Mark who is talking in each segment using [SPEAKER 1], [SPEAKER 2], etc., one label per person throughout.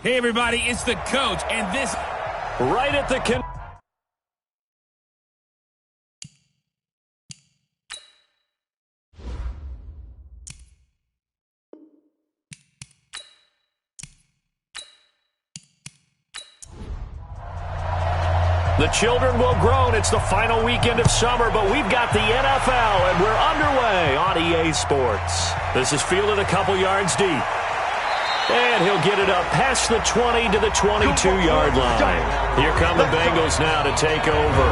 [SPEAKER 1] Hey, everybody, it's the coach, and this...
[SPEAKER 2] Right at the... The children will groan. It's the final weekend of summer, but we've got the NFL, and we're underway on EA Sports. This is fielded a couple yards deep. And he'll get it up past the 20 to the 22-yard line. Here come the Bengals now to take over.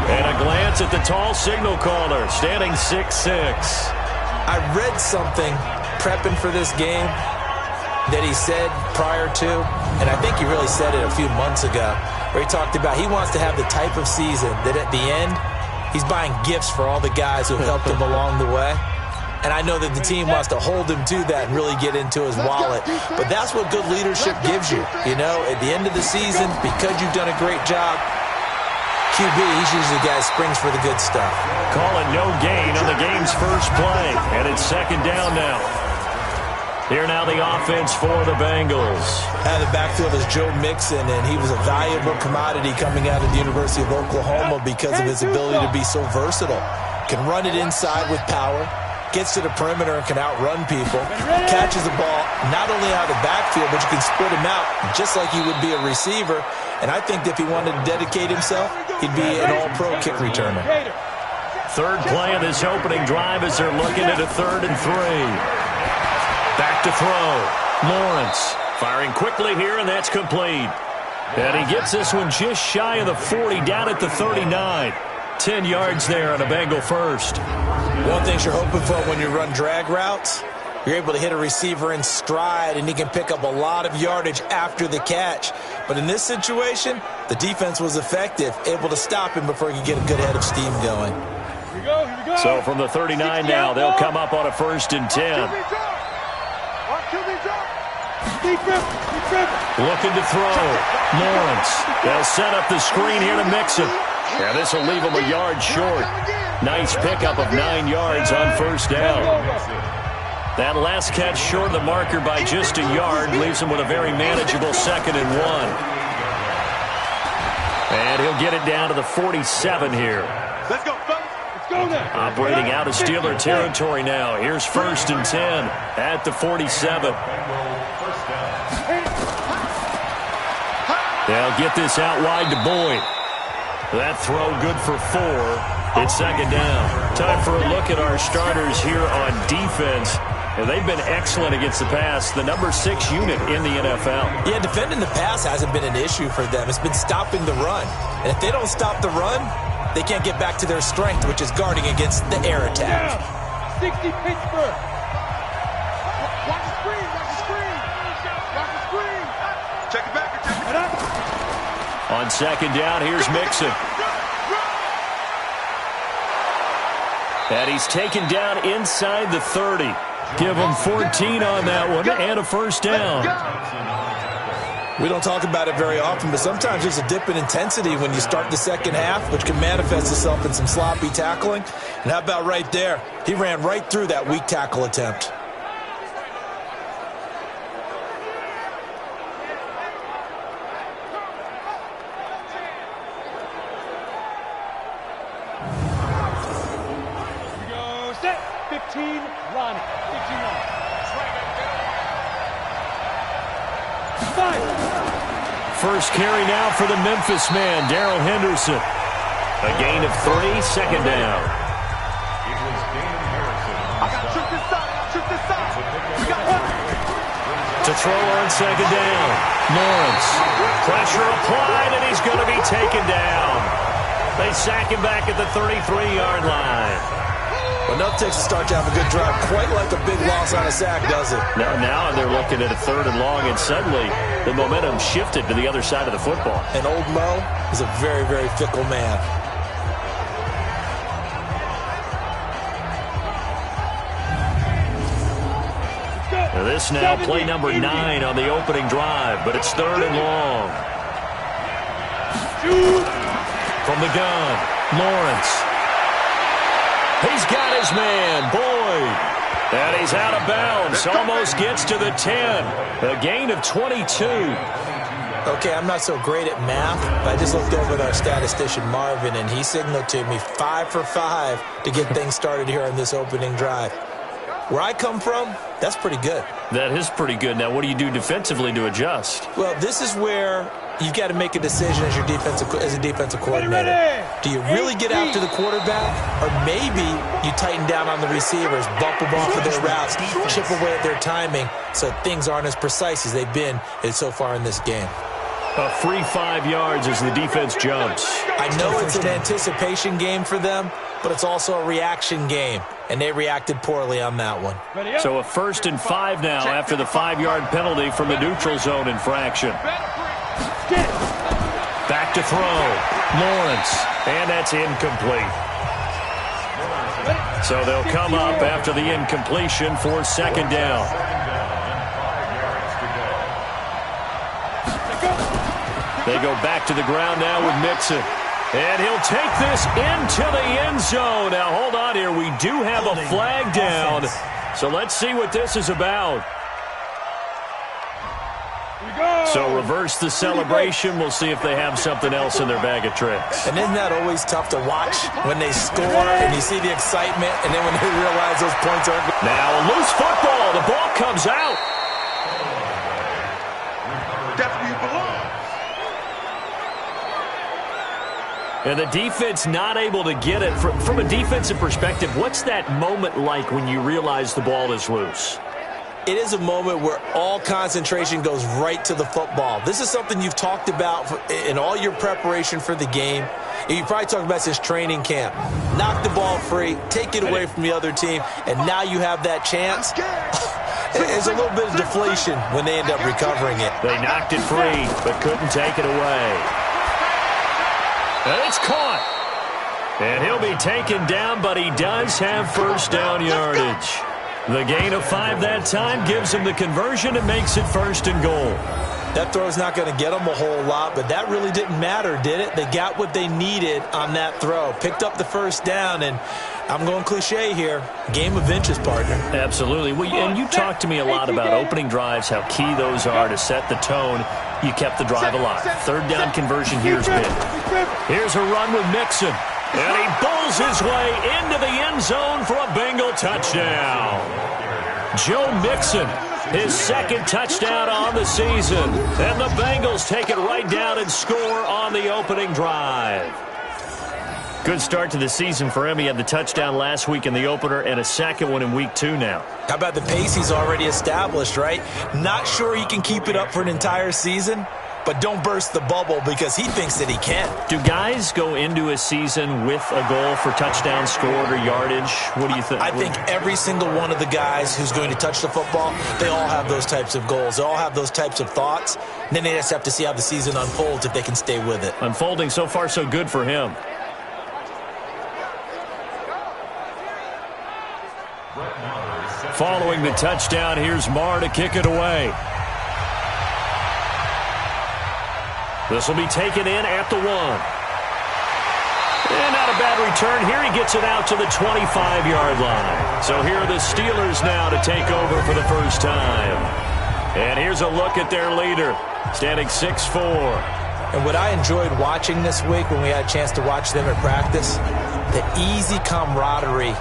[SPEAKER 2] And a glance at the tall signal caller, standing 6'6".
[SPEAKER 3] I read something prepping for this game that he said prior to, and I think he really said it a few months ago, where he talked about he wants to have the type of season that at the end, he's buying gifts for all the guys who helped him along the way. And I know that the team wants to hold him to that and really get into his wallet. But that's what good leadership gives you. You know, at the end of the season, because you've done a great job, QB, he's usually the guy who springs for the good stuff.
[SPEAKER 2] Calling no gain on the game's first play. And it's second down now. Here now the offense for the Bengals.
[SPEAKER 3] The backfield is Joe Mixon, and he was a valuable commodity coming out of the University of Oklahoma because of his ability to be so versatile. Can run it inside with power. Gets to the perimeter and can outrun people, catches the ball not only out of the backfield, but you can split him out just like you would be a receiver. And I think if he wanted to dedicate himself, he'd be an all-pro kick returner.
[SPEAKER 2] Third play of this opening drive as they're looking at a 3rd and 3. Back to throw. Lawrence firing quickly here, and that's complete. And he gets this one just shy of the 40, down at the 39. 10 yards there on a Bengal first.
[SPEAKER 3] One thing you're hoping for when you run drag routes, you're able to hit a receiver in stride, and he can pick up a lot of yardage after the catch. But in this situation, the defense was effective, able to stop him before he could get a good head of steam going.
[SPEAKER 1] Here we go.
[SPEAKER 2] So from the 39 now, they'll come up on a 1st and 10. Looking to throw. Lawrence. They'll set up the screen here to Mixon. Yeah, this will leave him a yard short. Nice pickup of 9 yards on 1st down. That last catch short of the marker by just a yard leaves him with a very manageable 2nd and 1. And he'll get it down to the 47 here.
[SPEAKER 1] Let's go, fellas. Let's go now.
[SPEAKER 2] Operating out of Steeler territory now. Here's 1st and 10 at the 47. They'll get this out wide to Boyd. That throw good for 4. It's 2nd down. Time for a look at our starters here on defense. And they've been excellent against the pass, the number 6 unit in the NFL.
[SPEAKER 3] Yeah, defending the pass hasn't been an issue for them. It's been stopping the run. And if they don't stop the run, they can't get back to their strength, which is guarding against the air attack.
[SPEAKER 1] 60 Pittsburgh. Watch the screen. Watch the screen. Watch the screen. Check it back. Check it up.
[SPEAKER 2] On 2nd down, here's Mixon. And he's taken down inside the 30. Give him 14 on that one and a 1st down.
[SPEAKER 3] We don't talk about it very often, but sometimes there's a dip in intensity when you start the second half, which can manifest itself in some sloppy tackling. And how about right there? He ran right through that weak tackle attempt.
[SPEAKER 2] First carry now for the Memphis man, Darrell Henderson. A gain of 3, 2nd down. To throw on 2nd down. Lawrence. Pressure applied, and he's going to be taken down. They sack him back at the 33-yard line.
[SPEAKER 3] Well, enough takes to start to have a good drive. Quite like a big loss on a sack, does it?
[SPEAKER 2] Now they're looking at a 3rd and long, and suddenly the momentum shifted to the other side of the football.
[SPEAKER 3] And old Mo is a very, very fickle man.
[SPEAKER 2] Now this now play number 9 on the opening drive, but it's 3rd and long. From the gun, Lawrence. He's got his man, Boyd. And he's out of bounds. Almost gets to the 10. A gain of 22.
[SPEAKER 3] Okay, I'm not so great at math, but I just looked over at our statistician, Marvin, and he signaled to me 5 for 5 to get things started here on this opening drive. Where I come from, that's pretty good.
[SPEAKER 2] That is pretty good. Now, what do you do defensively to adjust?
[SPEAKER 3] Well, this is where you've got to make a decision as a defensive coordinator. Do you really get after the quarterback, or maybe you tighten down on the receivers, bump them off of their routes, chip away at their timing so things aren't as precise as they've been so far in this game?
[SPEAKER 2] A free 5 yards as the defense jumps.
[SPEAKER 3] I know it's an anticipation game for them, but it's also a reaction game, and they reacted poorly on that one.
[SPEAKER 2] So a 1st and 5 now after the 5-yard penalty from the neutral zone infraction. Back to throw. Lawrence, and that's incomplete. So they'll come up after the incompletion for 2nd down. They go back to the ground now with Mixon. And he'll take this into the end zone. Now, hold on here. We do have a flag down. So let's see what this is about. So reverse the celebration. We'll see if they have something else in their bag of tricks.
[SPEAKER 3] And isn't that always tough to watch when they score and you see the excitement, and then when they realize those points aren't good?
[SPEAKER 2] Now a loose football. The ball comes out.
[SPEAKER 1] Definitely belongs.
[SPEAKER 2] And the defense not able to get it. From a defensive perspective, what's that moment like when you realize the ball is loose?
[SPEAKER 3] It is a moment where all concentration goes right to the football. This is something you've talked about in all your preparation for the game. And you probably talked about since training camp. Knock the ball free, take it away from the other team, and now you have that chance. There's a little bit of deflation when they end up recovering it.
[SPEAKER 2] They knocked it free, but couldn't take it away. And it's caught. And he'll be taken down, but he does have 1st down yardage. The gain of 5 that time gives him the conversion and makes it 1st and goal.
[SPEAKER 3] That throw's not going to get them a whole lot, but that really didn't matter, did it? They got what they needed on that throw. Picked up the 1st down, and I'm going cliche here. Game of inches, partner.
[SPEAKER 2] Absolutely. Well, and you talked to me a lot about opening drives, how key those are to set the tone. You kept the drive alive. 3rd down conversion here's big. Here's a run with Mixon. And he bulls his way into the end zone for a Bengal touchdown. Joe Mixon, his 2nd touchdown on the season. And the Bengals take it right down and score on the opening drive. Good start to the season for him. He had the touchdown last week in the opener and a 2nd one in week 2 now.
[SPEAKER 3] How about the pace he's already established, right? Not sure he can keep it up for an entire season, but don't burst the bubble because he thinks that he can.
[SPEAKER 2] Do guys go into a season with a goal for touchdown scored or yardage? What do you think?
[SPEAKER 3] I think every single one of the guys who's going to touch the football, they all have those types of goals. They all have those types of thoughts. And then they just have to see how the season unfolds if they can stay with it.
[SPEAKER 2] Unfolding so far so good for him. Following the touchdown, here's Marr to kick it away. This will be taken in at the 1. And not a bad return. Here he gets it out to the 25-yard line. So here are the Steelers now to take over for the first time. And here's a look at their leader, standing 6'4".
[SPEAKER 3] And what I enjoyed watching this week when we had a chance to watch them at practice, the easy camaraderie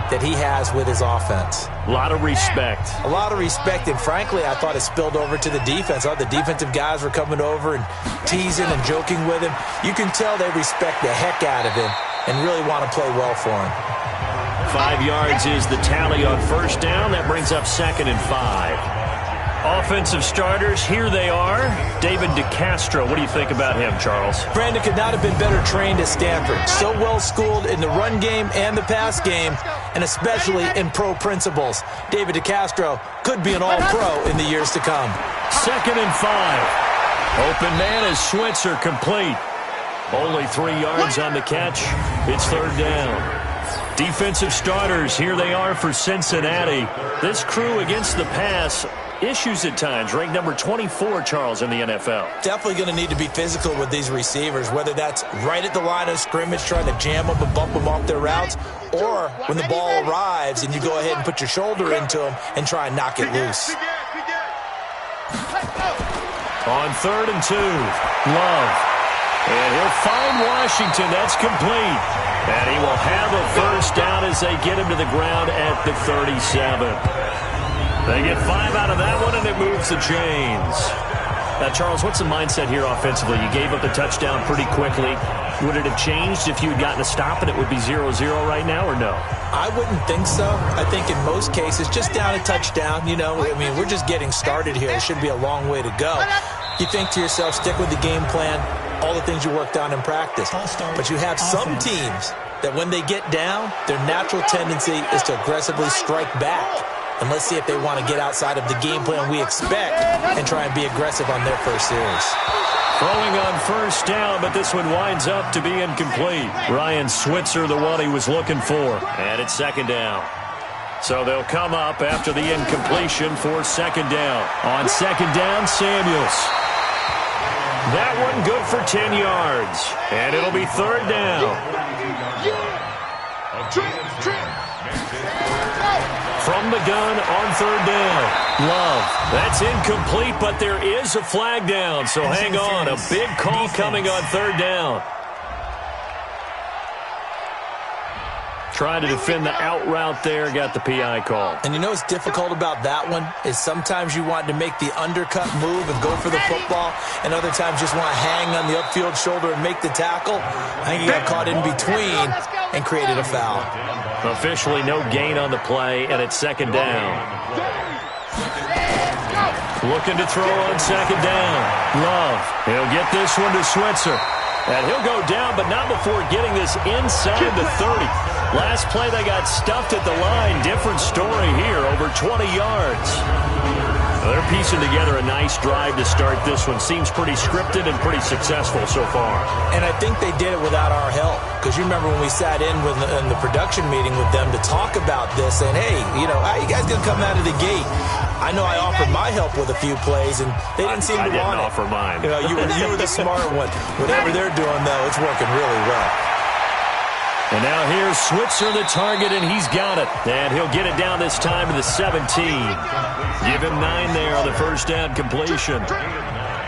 [SPEAKER 3] that he has with his offense.
[SPEAKER 2] A lot of respect.
[SPEAKER 3] A lot of respect, and frankly, I thought it spilled over to the defense. I thought the defensive guys were coming over and teasing and joking with him. You can tell they respect the heck out of him and really want to play well for him.
[SPEAKER 2] 5 yards is the tally on 1st down. That brings up 2nd and 5. Offensive starters, here they are. David DeCastro, what do you think about him, Charles?
[SPEAKER 3] Brandon could not have been better trained at Stanford. So well schooled in the run game and the pass game, and especially in pro principles. David DeCastro could be an all-pro in the years to come.
[SPEAKER 2] 2nd and 5. Open man is Switzer, complete. Only 3 yards on the catch. It's 3rd down. Defensive starters, here they are for Cincinnati. This crew against the pass, issues at times. Ranked number 24, Charles, in the NFL.
[SPEAKER 3] Definitely going to need to be physical with these receivers, whether that's right at the line of scrimmage trying to jam them and bump them off their routes, or when the ball arrives and you go ahead and put your shoulder into them and try and knock it loose.
[SPEAKER 2] On 3rd and 2, Love. And he'll find Washington. That's complete. And he will have a first down as they get him to the ground at the 37. They get 5 out of that one, and it moves the chains. Now, Charles, what's the mindset here offensively? You gave up the touchdown pretty quickly. Would it have changed if you had gotten a stop and it would be 0-0 right now, or no?
[SPEAKER 3] I wouldn't think so. I think in most cases, just down a touchdown, you know, I mean, we're just getting started here. It should be a long way to go. You think to yourself, stick with the game plan, all the things you worked on in practice. But you have some teams that when they get down, their natural tendency is to aggressively strike back. And let's see if they want to get outside of the game plan we expect and try and be aggressive on their first series.
[SPEAKER 2] Throwing on first down, but this one winds up to be incomplete. Ryan Switzer, the one he was looking for. And it's 2nd down. So they'll come up after the incompletion for 2nd down. On 2nd down, Samuels. That one good for 10 yards. And it'll be 3rd down. From the gun on 3rd down. Love. That's incomplete, but there is a flag down. So hang on. A big call coming on 3rd down. Trying to defend the out route there, got the PI call.
[SPEAKER 3] And you know what's difficult about that one is sometimes you want to make the undercut move and go for the football, and other times just want to hang on the upfield shoulder and make the tackle. I think he got caught in between and created a foul.
[SPEAKER 2] Officially no gain on the play, and it's 2nd down. Looking to throw on 2nd down. Love. He'll get this one to Switzer. And he'll go down, but not before getting this inside the 30. Last play, they got stuffed at the line. Different story here, over 20 yards. They're piecing together a nice drive to start this one. Seems pretty scripted and pretty successful so far.
[SPEAKER 3] And I think they did it without our help. Because you remember when we sat in the production meeting with them to talk about this, and hey, you know, how you guys going to come out of the gate? I know I offered my help with a few plays, and they didn't seem to want it.
[SPEAKER 2] I didn't offer mine.
[SPEAKER 3] You know, you were the smart one. Whatever they're doing, though, it's working really well.
[SPEAKER 2] And now here's Switzer, the target, and he's got it. And he'll get it down this time to the 17. Give him 9 there on the first down completion.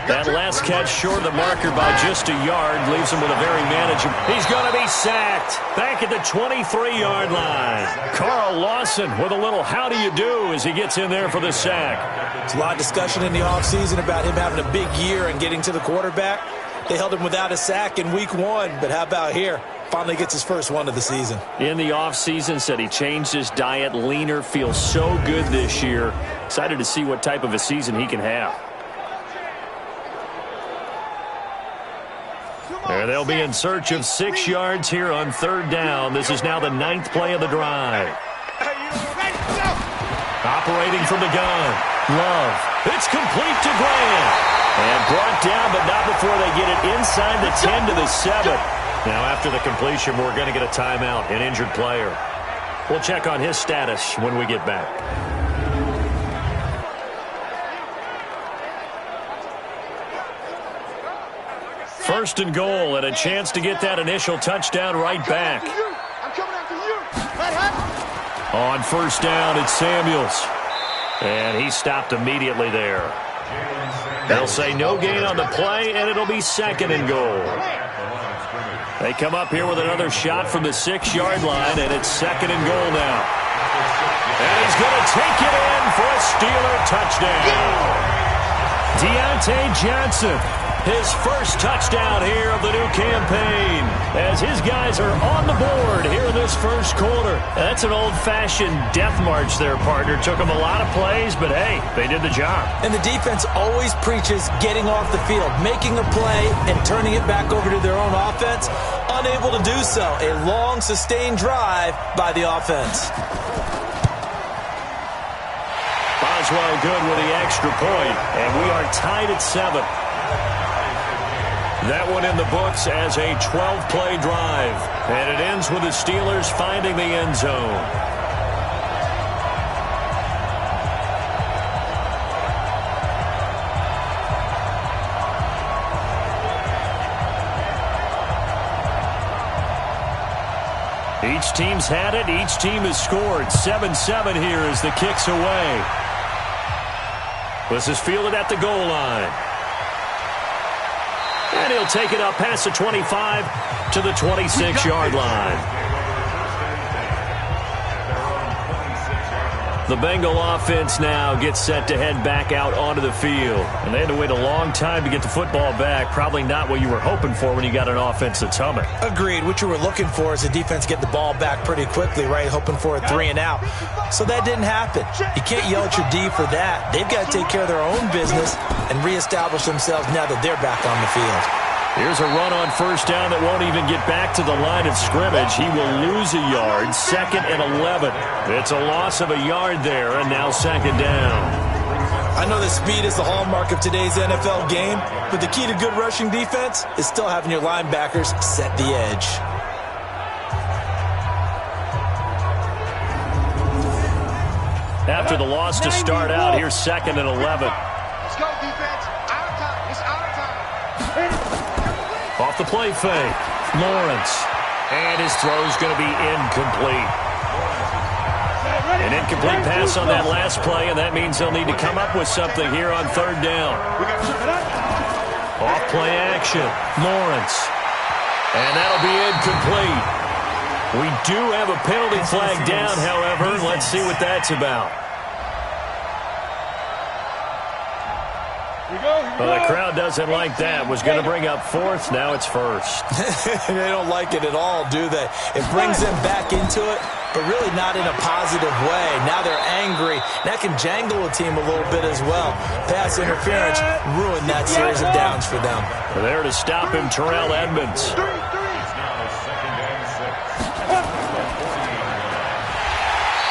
[SPEAKER 2] That last catch short of the marker by just a yard leaves him with a very manageable. He's going to be sacked back at the 23-yard line. Carl Lawson with a little how do you do as he gets in there for the sack.
[SPEAKER 3] There's a lot of discussion in the offseason about him having a big year and getting to the quarterback. They held him without a sack in week 1, but how about here? Finally gets his first one of the season. In the offseason, said he changed his diet, leaner, feels so good this year. Excited to see what type of a season he can have.
[SPEAKER 2] There they'll be in search of 6 yards here on 3rd down. This is now the 9th play of the drive. Operating from the gun. Love. It's complete to Graham. And brought down, but not before they get it inside the 10 to the 7. Now after the completion, we're going to get a timeout, an injured player. We'll check on his status when we get back. First and goal, and a chance to get that initial touchdown right back. On first down, it's Samuels. And he stopped immediately there. They'll say no gain on the play, and it'll be 2nd and goal. They come up here with another shot from the 6-yard line, and it's 2nd and goal now. And he's going to take it in for a Steeler touchdown. Deontay Johnson, his first touchdown here of the new campaign, as his guys are on the board here in this first quarter. That's an old-fashioned death march there, partner. Took them a lot of plays, but hey, they did the job. And the defense always preaches getting off the field, making a play, and turning it back over to their own offense. Unable to do so. A long, sustained drive by the offense. Boswell good with the extra point, and we are tied at 7. That one in the books as a 12-play drive. And it ends with the Steelers finding the end zone. teams had it. Each team has scored. 7-7 here as the kick's away. This is fielded at the goal line. And he'll take it up past the 25 to the 26-yard line. The Bengal offense now gets set to head back out onto the field. And they had to wait a long time to get the football back. Probably not what you were hoping for when you got an offense that's humming.
[SPEAKER 3] Agreed. What you were looking for is the defense get the ball back pretty quickly, right? Hoping for a 3 and out. So that didn't happen. You can't yell at your D for that. They've got to take care of their own business and reestablish themselves now that they're back on the field.
[SPEAKER 2] Here's a run on first down that won't even get back to the line of scrimmage. He will lose a yard, 2nd and 11. It's a loss of a yard there, and now 2nd down.
[SPEAKER 3] I know that speed is the hallmark of today's NFL game, but the key to good rushing defense is still having your linebackers set the edge.
[SPEAKER 2] After the loss to start out, here's 2nd and 11.
[SPEAKER 1] Let's go, defense. Out of time. It's out of time.
[SPEAKER 2] Off the play fake, Lawrence. And his throw's going to be incomplete. An incomplete pass on that last play, and that means they'll need to come up with something here on 3rd down. Off play action, Lawrence. And that'll be incomplete. We do have a penalty flag down, however. Let's see what that's about. Well, the crowd doesn't like that. Was going to bring up 4th. Now it's 1st.
[SPEAKER 3] They don't like it at all, do they? It brings them back into it, but really not in a positive way. Now they're angry. That can jangle a team a little bit as well. Pass interference ruined that series of downs for them.
[SPEAKER 2] There to stop him, Terrell Edmonds.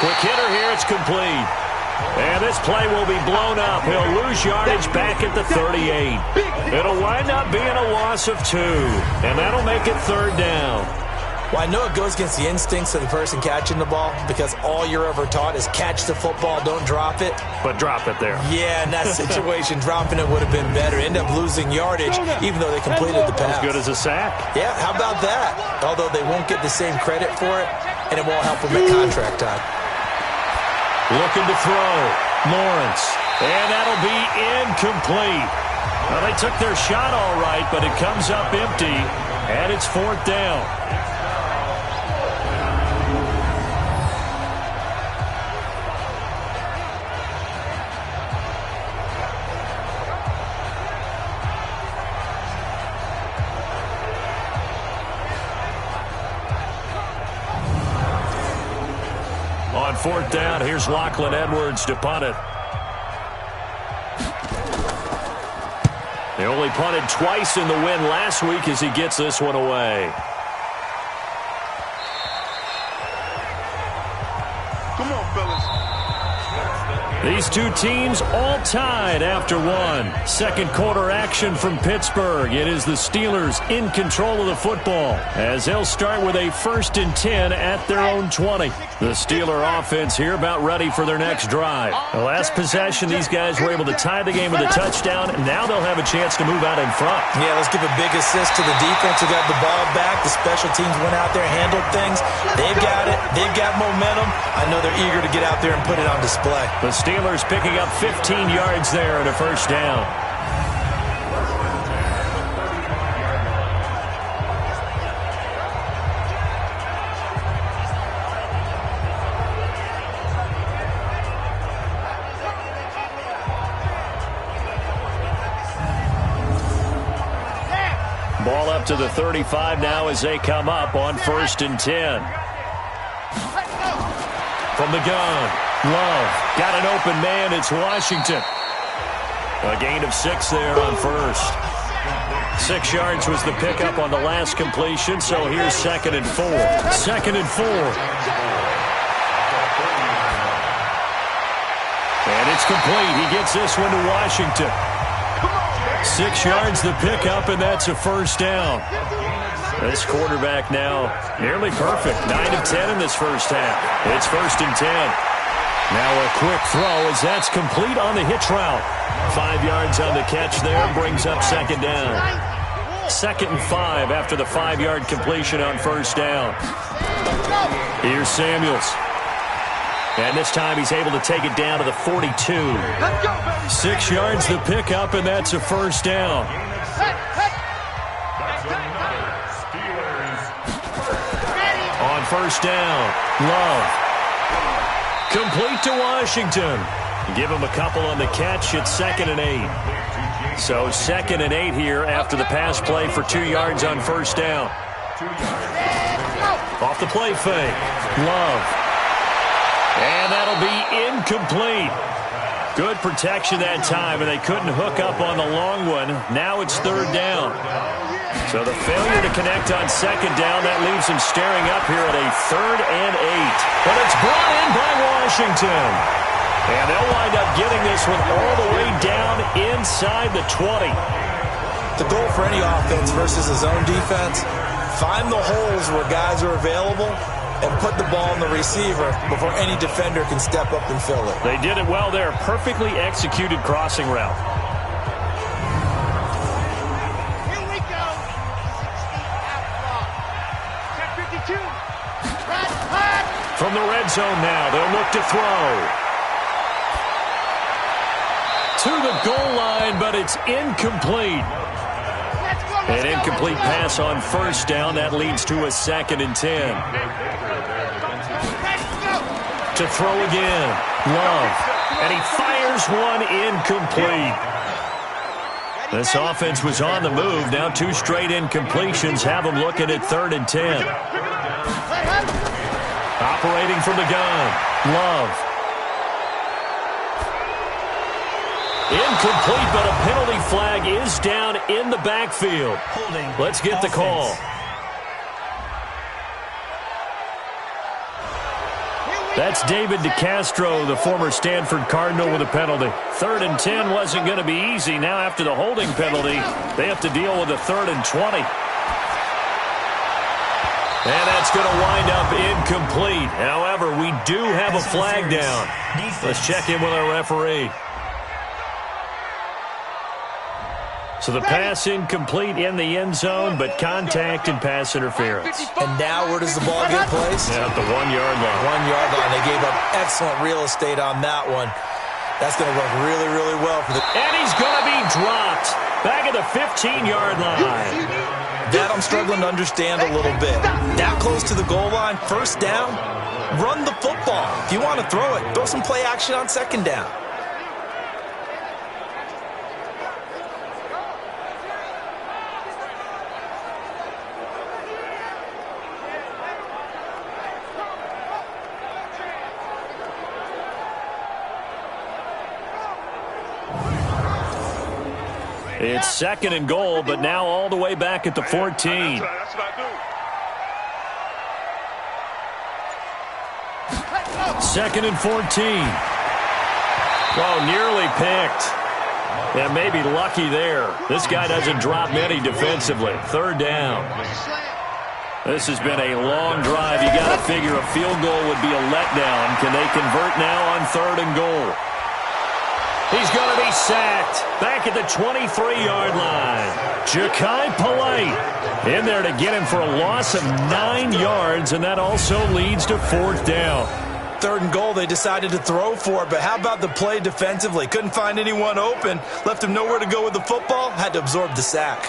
[SPEAKER 2] Quick hitter here. It's complete. And this play will be blown up. He'll lose yardage back at the 38. It'll wind up being a loss of 2. And that'll make it 3rd down.
[SPEAKER 3] Well, I know it goes against the instincts of the person catching the ball because all you're ever taught is catch the football, don't drop it.
[SPEAKER 2] But drop it there.
[SPEAKER 3] Yeah, in that situation, dropping it would have been better. End up losing yardage even though they completed the pass.
[SPEAKER 2] As good as a sack.
[SPEAKER 3] Yeah, how about that? Although they won't get the same credit for it, and it won't help them at contract time.
[SPEAKER 2] Looking to throw. Lawrence. And that'll be incomplete. Well, they took their shot all right, but it comes up empty. And it's 4th down. On 4th down, here's Lachlan Edwards to punt it. They only punted twice in the win last week as he gets this one away.
[SPEAKER 1] Come on, fellas.
[SPEAKER 2] These two teams all tied after one. 2nd quarter action from Pittsburgh. It is the Steelers in control of the football as they'll start with a 1st and 10 at their own 20. The Steeler offense here about ready for their next drive. The last possession, these guys were able to tie the game with a touchdown. Now they'll have a chance to move out in front.
[SPEAKER 3] Yeah, let's give a big assist to the defense who got the ball back. The special teams went out there, handled things. They've got it. They've got momentum. I know they're eager to get out there and put it on display.
[SPEAKER 2] The Steelers picking up 15 yards there and a 1st down. Ball up to the 35 now as they come up on 1st and 10. From the gun, Love got an open man. It's Washington. A gain of 6 there on 1st. 6 yards was the pickup on the last completion, so here's 2nd and 4. 2nd and 4. And it's complete. He gets this one to Washington. 6 yards the pickup, and that's a 1st down. This quarterback now nearly perfect. 9 of 10 in this first half. It's 1st and 10. Now a quick throw as that's complete on the hitch route. 5 yards on the catch there, brings up 2nd down. 2nd and 5 after the 5-yard completion on 1st down. Here's Samuels. And this time he's able to take it down to the 42. 6 yards the pickup, and that's a first down. On first down, Love. Complete to Washington. Give him a couple on the catch. It's 2nd and 8. So 2nd and 8 here after the pass play for 2 yards on first down. Off the play fake. Love. And that'll be incomplete. Good protection that time, and they couldn't hook up on the long one. Now it's 3rd down. So the failure to connect on 2nd down, that leaves him staring up here at a 3rd and 8. But it's brought in by Washington. And they'll wind up getting this one all the way down inside the 20.
[SPEAKER 3] The goal for any offense versus a zone defense, find the holes where guys are available and put the ball in the receiver before any defender can step up and fill it.
[SPEAKER 2] They did it well there. Perfectly executed crossing route.
[SPEAKER 1] Here we go. 16 out block. Check 52.
[SPEAKER 2] From the red zone now, they'll look to throw. To the goal line, but it's incomplete. An incomplete pass on first down. That leads to a 2nd and 10. To throw again. Love. And he fires one incomplete. This offense was on the move. Now 2 straight incompletions have them looking at 3rd and 10. Operating from the gun. Love. Incomplete, but a penalty flag is down in the backfield. Let's get the call. That's David DeCastro, the former Stanford Cardinal, with a penalty. 3rd and 10 wasn't going to be easy. Now after the holding penalty, they have to deal with a 3rd and 20. And that's going to wind up incomplete. However, we do have a flag down. Let's check in with our referee. So the pass incomplete in the end zone, but contact and pass interference.
[SPEAKER 3] And now where does the ball get placed?
[SPEAKER 2] Yeah, at the 1-yard line.
[SPEAKER 3] 1-yard line. They gave up excellent real estate on that one. That's going to work really, really well for the...
[SPEAKER 2] And he's going to be dropped back at the 15-yard line.
[SPEAKER 3] That I'm struggling to understand a little bit. That close to the goal line, first down, run the football. If you want to throw it, throw some play action on 2nd down.
[SPEAKER 2] It's 2nd and goal, but now all the way back at the 14.
[SPEAKER 1] That's what I do.
[SPEAKER 2] 2nd and 14. Oh, nearly picked. And maybe lucky there. This guy doesn't drop many defensively. 3rd down. This has been a long drive. You got to figure a field goal would be a letdown. Can they convert now on 3rd and goal? He's going to be sacked back at the 23-yard line. Ja'Kai Polite in there to get him for a loss of 9 yards, and that also leads to 4th down.
[SPEAKER 3] 3rd and goal, they decided to throw for it, but how about the play defensively? Couldn't find anyone open, left him nowhere to go with the football, had to absorb the sack.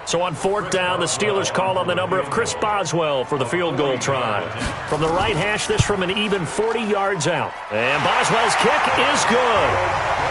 [SPEAKER 2] So on 4th down, the Steelers call on the number of Chris Boswell for the field goal try. From the right hash, this from an even 40 yards out. And Boswell's kick is good.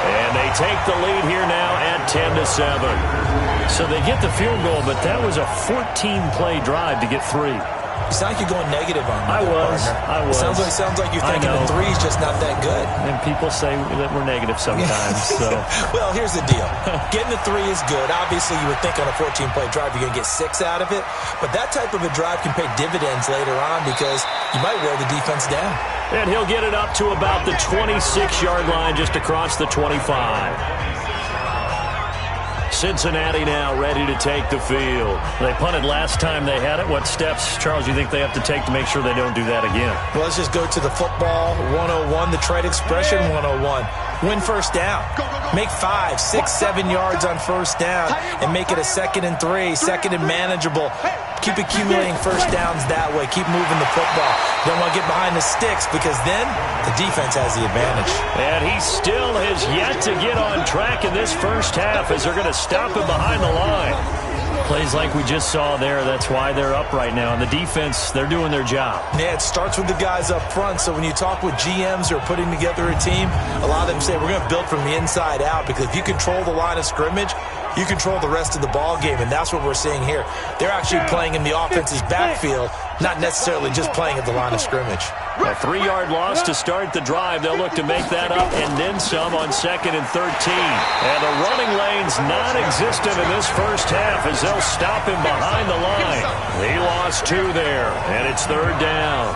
[SPEAKER 2] And they take the lead here now at 10-7. So they get the field goal, but that was a 14-play drive to get 3.
[SPEAKER 3] You sound like you're going negative on me.
[SPEAKER 2] I was.
[SPEAKER 3] Sounds like you're thinking the 3's just not that good.
[SPEAKER 2] And people say that we're negative sometimes. So.
[SPEAKER 3] Well, here's the deal. Getting the 3 is good. Obviously, you would think on a 14-play drive you're going to get 6 out of it. But that type of a drive can pay dividends later on because you might wear the defense down.
[SPEAKER 2] And he'll get it up to about the 26-yard line just across the 25. Cincinnati now ready to take the field. They punted last time they had it. What steps, Charles, you think they have to take to make sure they don't do that again?
[SPEAKER 3] Well, let's just go to the football 101, the trade expression 101. Win first down. Make 5, 6, 7 yards on first down and make it a 2nd and 3, 2nd and manageable. Keep accumulating first downs that way. Keep moving the football. Don't want to get behind the sticks because then the defense has the advantage.
[SPEAKER 2] And he still has yet to get on track in this first half as they're going to stop him behind the line. Plays like we just saw there, that's why they're up right now. And the defense, they're doing their job.
[SPEAKER 3] Yeah, it starts with the guys up front. So when you talk with GMs who are putting together a team, a lot of them say we're going to build from the inside out because if you control the line of scrimmage, you control the rest of the ball game, and that's what we're seeing here. They're actually playing in the offense's backfield, not necessarily just playing at the line of scrimmage.
[SPEAKER 2] A 3-yard loss to start the drive. They'll look to make that up and then some on 2nd and 13. And the running lane's non-existent in this first half as they'll stop him behind the line. He lost 2 there, and it's 3rd down.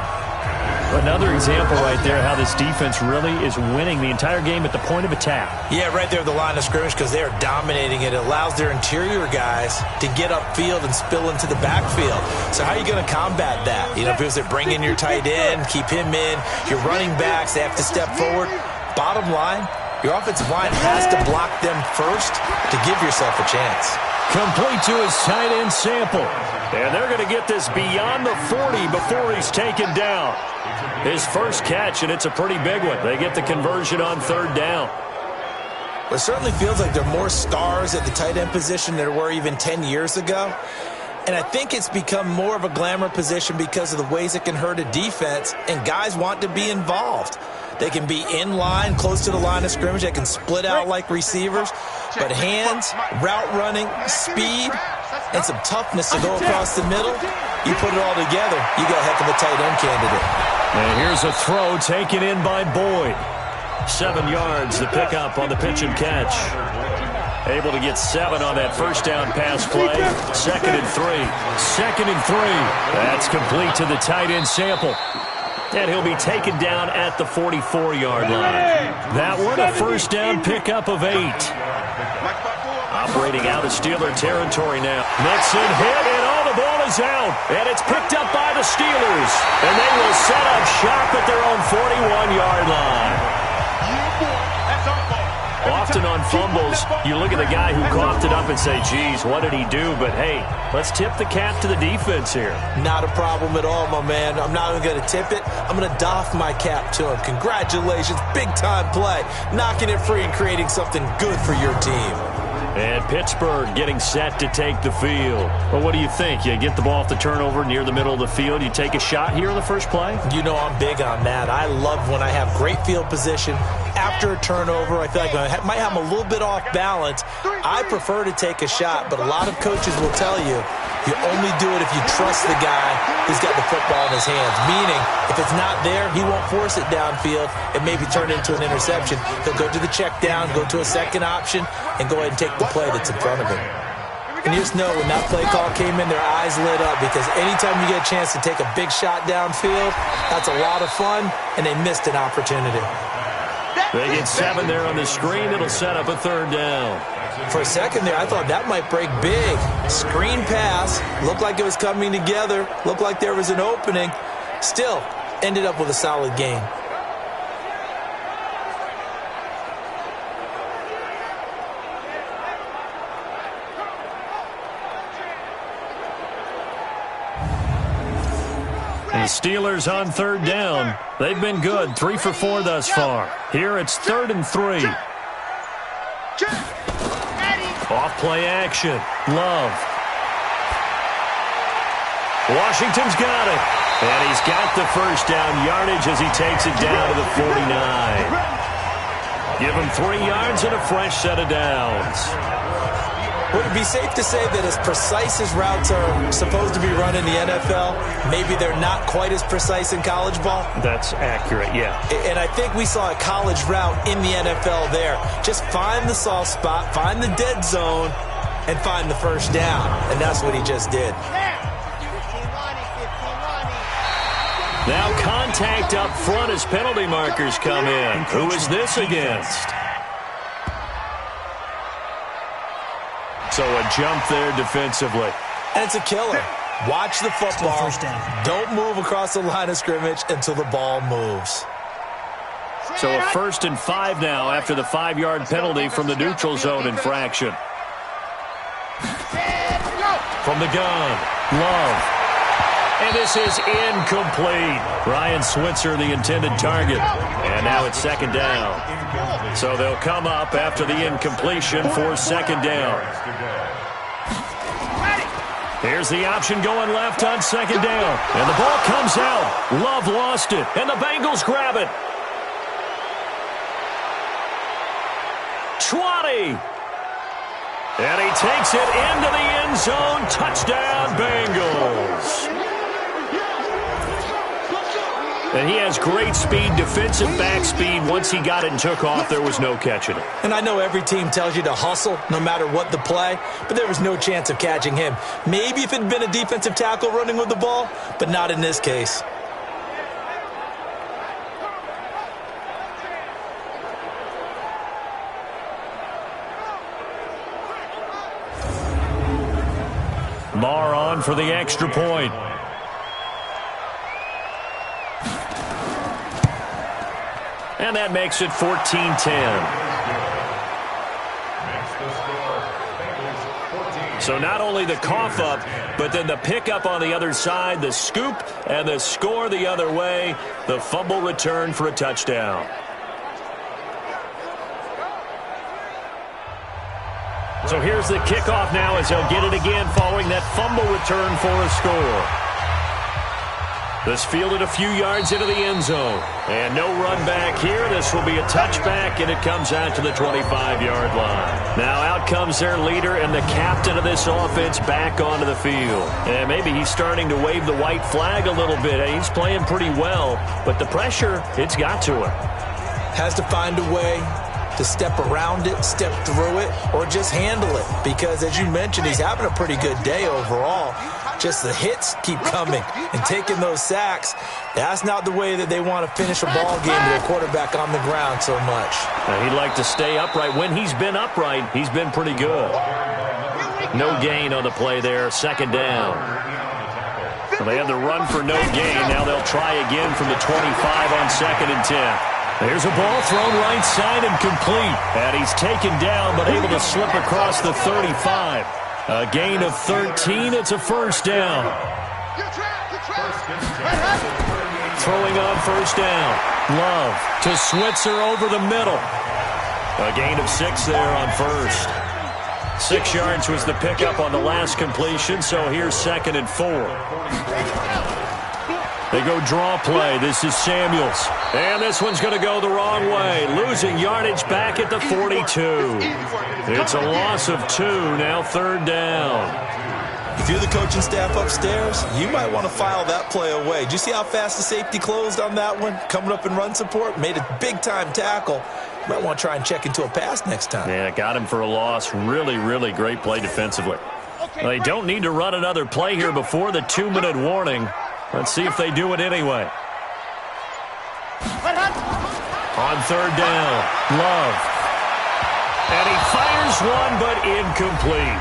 [SPEAKER 2] Another example right there how this defense really is winning the entire game at the point of attack.
[SPEAKER 3] Yeah, right there at the line of scrimmage because they are dominating it. It allows their interior guys to get upfield and spill into the backfield. So how are you going to combat that? You know, because they bring in your tight end, keep him in. Your running backs, they have to step forward. Bottom line, your offensive line has to block them first to give yourself a chance.
[SPEAKER 2] Complete to his tight end Sample. And they're going to get this beyond the 40 before he's taken down. His first catch, and it's a pretty big one. They get the conversion on 3rd down.
[SPEAKER 3] Well, it certainly feels like there are more stars at the tight end position than there were even 10 years ago. And I think it's become more of a glamour position because of the ways it can hurt a defense, and guys want to be involved. They can be in line, close to the line of scrimmage. They can split out like receivers. But hands, route running, speed, and some toughness to go across the middle, you put it all together, you got a heck of a tight end candidate.
[SPEAKER 2] And here's a throw taken in by Boyd. 7 yards, the pickup on the pitch and catch. Able to get 7 on that first down pass play. 2nd and 3. 2nd and 3. That's complete to the tight end Sample. And he'll be taken down at the 44-yard line. That one, a first down pickup of 8. Operating out of Steeler territory now. Mixon hit, and the ball is out. And it's picked up by the Steelers. And they will set up shop at their own 41-yard line. Often on fumbles, you look at the guy who coughed it up and say, geez, what did he do? But, hey, let's tip the cap to the defense here.
[SPEAKER 3] Not a problem at all, my man. I'm not even going to tip it. I'm going to doff my cap to him. Congratulations. Big-time play. Knocking it free and creating something good for your team.
[SPEAKER 2] And Pittsburgh getting set to take the field. Well, what do you think? You get the ball off the turnover near the middle of the field. You take a shot here in the first play?
[SPEAKER 3] You know I'm big on that. I love when I have great field position. After a turnover, I feel like I might have a little bit off balance. I prefer to take a shot, but a lot of coaches will tell you, you only do it if you trust the guy who's got the football in his hands. Meaning, if it's not there, he won't force it downfield and maybe turn it into an interception. He'll go to the check down, go to a second option, and go ahead and take the play that's in front of him. And you just know when that play call came in, their eyes lit up because anytime you get a chance to take a big shot downfield, that's a lot of fun, and they missed an opportunity.
[SPEAKER 2] They get 7 there on the screen. It'll set up a 3rd down.
[SPEAKER 3] For a second there, I thought that might break big. Screen pass. Looked like it was coming together. Looked like there was an opening. Still, ended up with a solid game.
[SPEAKER 2] The Steelers on 3rd down. They've been good, 3 for 4 thus far. Here it's 3rd and 3. Off play action. Love. Washington's got it. And he's got the first down yardage as he takes it down to the 49. Give him 3 yards and a fresh set of downs.
[SPEAKER 3] Would it be safe to say that as precise as routes are supposed to be run in the NFL, maybe they're not quite as precise in college ball?
[SPEAKER 2] That's accurate, yeah.
[SPEAKER 3] And I think we saw a college route in the NFL there. Just find the soft spot, find the dead zone, and find the first down. And that's what he just did.
[SPEAKER 2] Now contact up front as penalty markers come in. Who is this against? So a jump there defensively.
[SPEAKER 3] And it's a killer. Watch the football. Don't move across the line of scrimmage until the ball moves.
[SPEAKER 2] So a 1st and 5 now after the 5-yard penalty from the neutral zone infraction. From the gun, Love. And this is incomplete. Ryan Switzer, the intended target. And now it's 2nd down. So they'll come up after the incompletion for 2nd down. Here's the option going left on 2nd down. And the ball comes out. Love lost it. And the Bengals grab it. 20. And he takes it into the end zone. Touchdown, Bengals. And he has great speed, defensive back speed. Once he got it and took off, there was no catching it.
[SPEAKER 3] And I know every team tells you to hustle no matter what the play, but there was no chance of catching him. Maybe if it had been a defensive tackle running with the ball, but not in this case.
[SPEAKER 2] Marr on for the extra point. And that makes it 14-10. So not only the cough up, but then the pickup on the other side, the scoop, and the score the other way. The fumble return for a touchdown. So here's the kickoff now as they'll get it again following that fumble return for a score. This fielded a few yards into the end zone. And no run back here. This will be a touchback, and it comes out to the 25-yard line. Now out comes their leader and the captain of this offense back onto the field. And maybe he's starting to wave the white flag a little bit. He's playing pretty well, but the pressure, it's got to him.
[SPEAKER 3] Has to find a way to step around it, step through it, or just handle it. Because, as you mentioned, he's having a pretty good day overall. Just the hits keep coming and taking those sacks. That's not the way that they want to finish a ball game with a quarterback on the ground so much.
[SPEAKER 2] Now, he'd like to stay upright. When he's been upright, he's been pretty good. No gain on the play there, 2nd down. Well, they had the run for no gain. Now they'll try again from the 25 on 2nd and 10. There's a ball thrown right side and complete. And he's taken down but able to slip across the 35. A gain of 13. It's a 1st down. Throwing on 1st down. Love to Switzer over the middle. A gain of 6 there on 1st. 6 yards was the pickup on the last completion, so here's 2nd and 4. They go draw play. This is Samuels. And this one's going to go the wrong way. Losing yardage back at the 42. It's a loss of 2. Now 3rd down.
[SPEAKER 3] If you're the coaching staff upstairs, you might want to file that play away. Did you see how fast the safety closed on that one? Coming up in run support, made a big-time tackle. You might want to try and check into a pass next time.
[SPEAKER 2] Yeah, got him for a loss. Really, really great play defensively. Well, they don't need to run another play here before the 2-minute warning. Let's see if they do it anyway. On 3rd down, Love. And he fires one, but incomplete.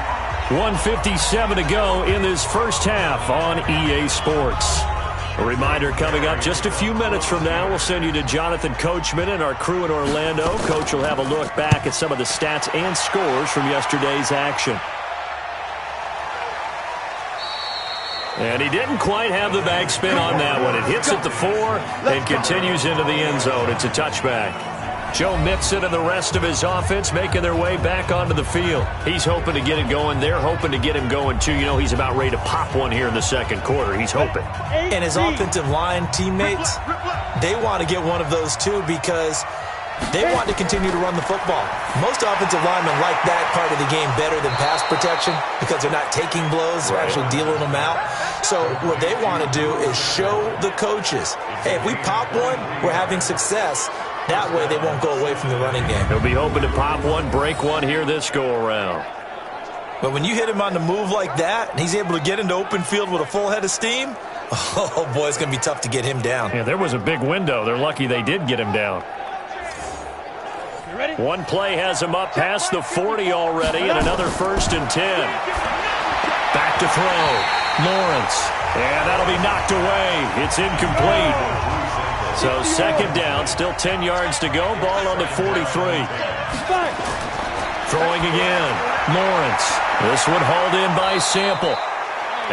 [SPEAKER 2] 1:57 to go in this first half on EA Sports. A reminder coming up just a few minutes from now. We'll send you to Jonathan Coachman and our crew in Orlando. Coach will have a look back at some of the stats and scores from yesterday's action. And he didn't quite have the backspin on that one. It hits at the 4 and continues into the end zone. It's a touchback. Joe Mixon and the rest of his offense making their way back onto the field. He's hoping to get it going. They're hoping to get him going, too. You know, he's about ready to pop one here in the 2nd quarter. He's hoping.
[SPEAKER 3] And his offensive line teammates, they want to get one of those, too, because they want to continue to run the football. Most offensive linemen like that part of the game better than pass protection because they're not taking blows. They're actually dealing them out. So what they want to do is show the coaches, hey, if we pop one, we're having success. That way they won't go away from the running game.
[SPEAKER 2] He'll be hoping to pop one, break one here this go-around.
[SPEAKER 3] But when you hit him on the move like that, and he's able to get into open field with a full head of steam, oh, boy, it's going to be tough to get him down.
[SPEAKER 2] Yeah, there was a big window. They're lucky they did get him down. One play has him up past the 40 already, and another 1st and 10. Back to throw. Lawrence. And that'll be knocked away. It's incomplete. So 2nd down, still 10 yards to go. Ball on the 43. Throwing again. Lawrence. This one hauled in by Sample.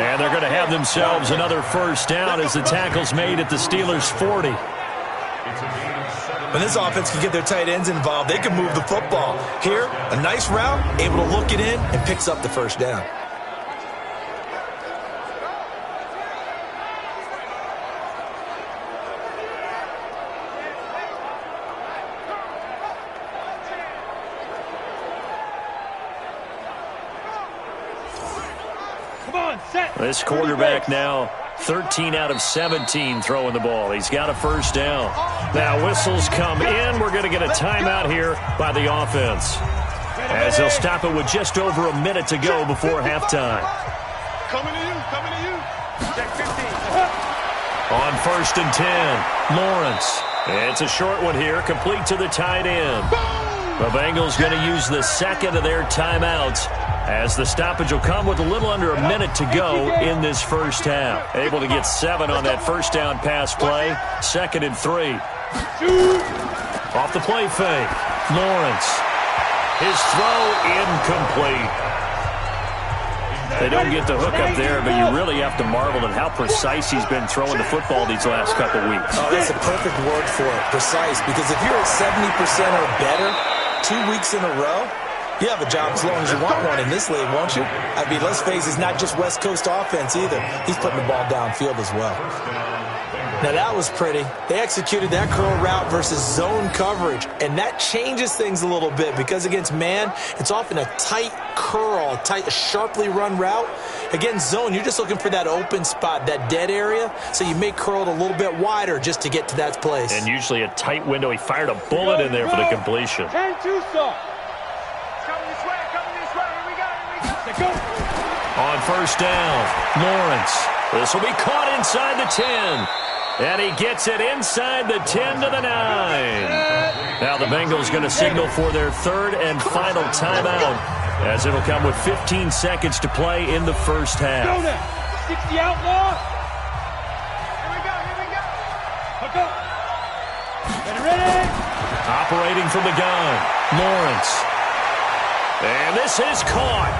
[SPEAKER 2] And they're going to have themselves another 1st down as the tackle's made at the Steelers' 40.
[SPEAKER 3] When this offense can get their tight ends involved, they can move the football. Here, a nice route, able to look it in, and picks up the 1st down.
[SPEAKER 2] This quarterback now 13 out of 17 throwing the ball. He's got a 1st down. Now whistles come in. We're going to get a timeout here by the offense, as they'll stop it with just over a minute to go before halftime.
[SPEAKER 1] Coming to you. Check 15.
[SPEAKER 2] On 1st and 10, Lawrence. It's a short one here, complete to the tight end. The Bengals going to use the 2nd of their timeouts, as the stoppage will come with a little under a minute to go in this 1st half. Able to get 7 on that 1st down pass play. 2nd and 3. Off the play fake. Lawrence. His throw incomplete. They don't get the hook up there, but you really have to marvel at how precise he's been throwing the football these last couple weeks.
[SPEAKER 3] Oh, that's a perfect word for it, precise, because if you're at 70% or better 2 weeks in a row, you have a job as long as you want one in this league, won't you? I mean, let's face it, it's not just West Coast offense either. He's putting the ball downfield as well. Now, that was pretty. They executed that curl route versus zone coverage, and that changes things a little bit because against man, it's often a tight curl, a sharply run route. Against zone, you're just looking for that open spot, that dead area, so you may curl it a little bit wider just to get to that place.
[SPEAKER 2] And usually a tight window. He fired a bullet in there for the completion.
[SPEAKER 1] 10-2 stop.
[SPEAKER 2] On 1st down, Lawrence. This will be caught inside the 10. And he gets it inside the 10 to the 9. Now the Bengals going to signal for their 3rd and final timeout, as it'll come with 15 seconds to play in the 1st half.
[SPEAKER 1] 60 outlaw. Here we go. Hook up. Ready.
[SPEAKER 2] Operating from the gun, Lawrence. And this is caught.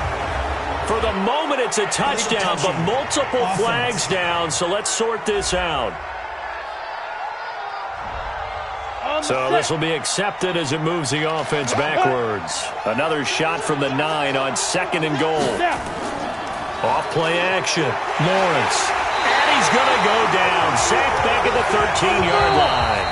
[SPEAKER 2] For the moment, it's a touchdown, but multiple flags down, so let's sort this out. So this will be accepted as it moves the offense backwards. Another shot from the 9 on 2nd and goal. Off play action, Lawrence. And he's going to go down. Sacked back at the 13-yard line.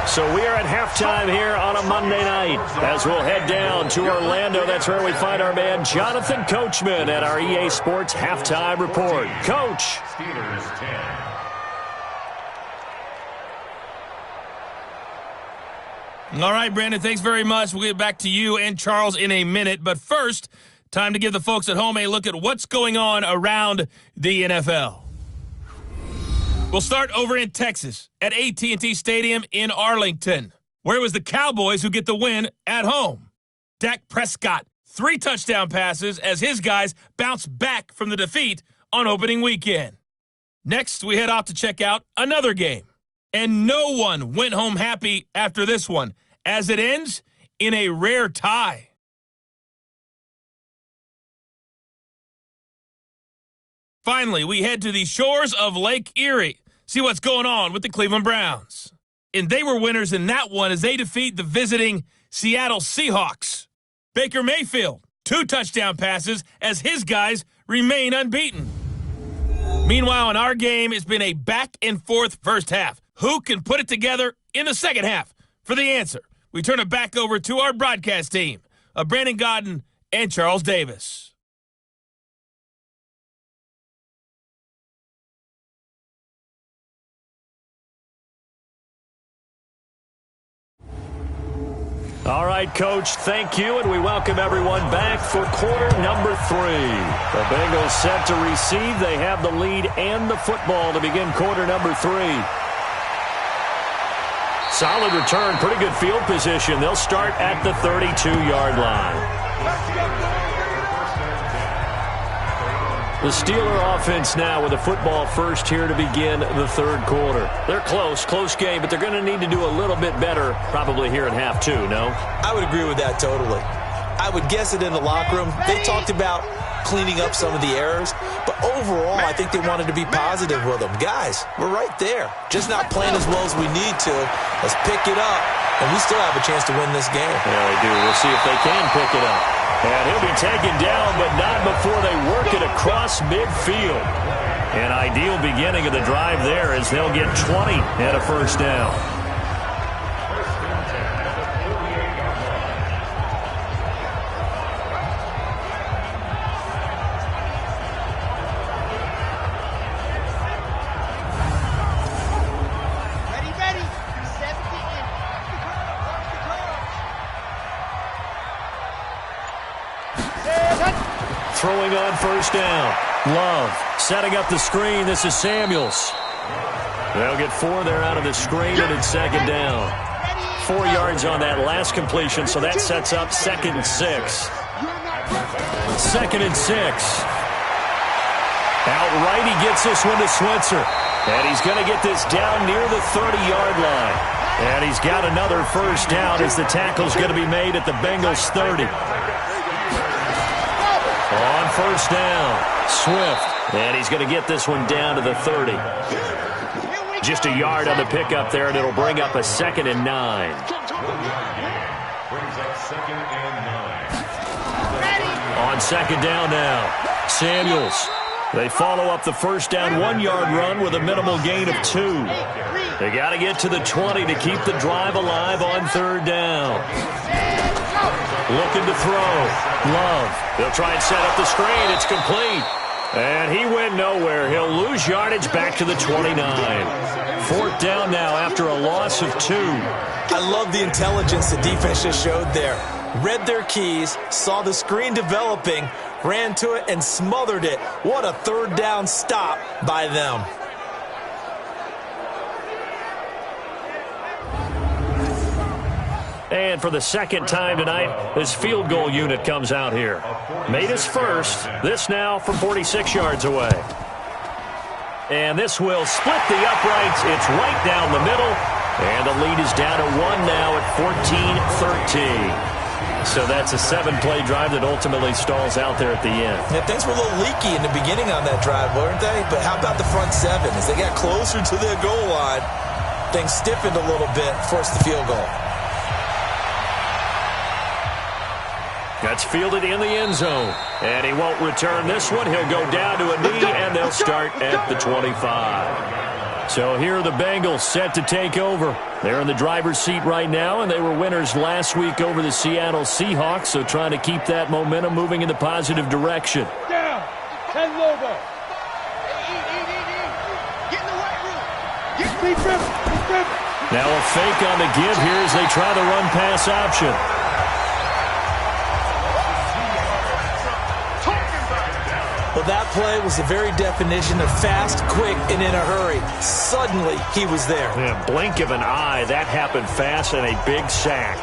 [SPEAKER 2] So we are at halftime here on a Monday night as we'll head down to Orlando. That's where we find our man Jonathan Coachman at our EA Sports Halftime Report. Coach.
[SPEAKER 4] Steelers 10.
[SPEAKER 5] All right, Brandon, thanks very much. We'll get back to you and Charles in a minute. But first, time to give the folks at home a look at what's going on around the NFL. We'll start over in Texas at AT&T Stadium in Arlington, where it was the Cowboys who get the win at home. Dak Prescott, 3 touchdown passes as his guys bounce back from the defeat on opening weekend. Next, we head off to check out another game. And no one went home happy after this one, as it ends in a rare tie. Finally, we head to the shores of Lake Erie, see what's going on with the Cleveland Browns. And they were winners in that one as they defeat the visiting Seattle Seahawks. Baker Mayfield, 2 touchdown passes as his guys remain unbeaten. Meanwhile, in our game, it's been a back-and-forth first half. Who can put it together in the second half? For the answer, we turn it back over to our broadcast team of Brandon Godden and Charles Davis.
[SPEAKER 2] All right, Coach, thank you, and we welcome everyone back for quarter number 3. The Bengals set to receive. They have the lead and the football to begin quarter number 3. Solid return, pretty good field position. They'll start at the 32-yard line. The Steeler offense now with a football first here to begin the third quarter. They're close game, but they're going to need to do a little bit better probably here in half two, no?
[SPEAKER 3] I would agree with that totally. I would guess it in the locker room. They talked about cleaning up some of the errors, but overall, I think they wanted to be positive with them. Guys, we're right there. Just not playing as well as we need to. Let's pick it up, and we still have a chance to win this game.
[SPEAKER 2] Yeah, they do. We'll see if they can pick it up. And he'll be taken down, but not before they work it across midfield. An ideal beginning of the drive there as they'll get 20 and a first down. Throwing on first down. Love setting up the screen. This is Samuels. They'll get 4 there out of the screen, and it's second down. 4 yards on that last completion, so that sets up 2nd and 6. 2nd and 6. Outright, he gets this one to Switzer. And he's going to get this down near the 30-yard line. And he's got another first down as the tackle's going to be made at the Bengals 30. On first down, Swift, and he's going to get this one down to the 30. Just a yard on the pickup there, and it'll bring up a 2nd and 9. On second down now, Samuels. They follow up the first down 1-yard run with a minimal gain of 2. They got to get to the 20 to keep the drive alive on third down. Looking to throw. Love. They'll try and set up the screen. It's complete. And he went nowhere. He'll lose yardage back to the 29. 4th down now after a loss of 2.
[SPEAKER 3] I love the intelligence the defense just showed there. Read their keys, saw the screen developing, ran to it, and smothered it. What a third down stop by them.
[SPEAKER 2] And for the second time tonight, this field goal unit comes out here. Made his first. This now from 46 yards away. And this will split the uprights. It's right down the middle. And the lead is down to 1 now at 14-13. So that's a 7-play drive that ultimately stalls out there at the end.
[SPEAKER 3] Yeah, things were a little leaky in the beginning on that drive, weren't they? But how about the front 7? As they got closer to their goal line, things stiffened a little bit, forced the field goal.
[SPEAKER 2] That's fielded in the end zone. And he won't return this one. He'll go down to a knee, and they'll start at the 25. So here are the Bengals set to take over. They're in the driver's seat right now, and they were winners last week over the Seattle Seahawks, so trying to keep that momentum moving in the positive direction.
[SPEAKER 1] Down. 10 logo. Get in the right room. Get deep rip.
[SPEAKER 2] Now a fake on the give here as they try the run-pass option.
[SPEAKER 3] Well, that play was the very definition of fast, quick, and in a hurry. Suddenly, he was there.
[SPEAKER 2] Yeah, blink of an eye. That happened fast and a big sack.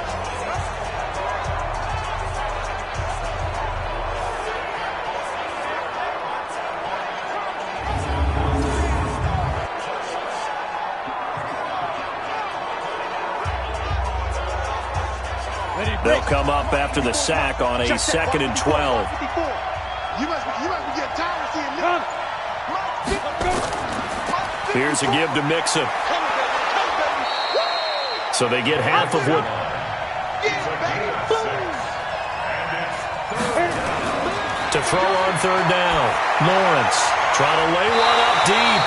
[SPEAKER 2] They'll come up after the sack on a 2nd and 12.
[SPEAKER 1] You must be getting tired of seeing this.
[SPEAKER 2] Here's a give to Mixon. So they get half of what. To throw on third down. Lawrence trying to lay one up deep.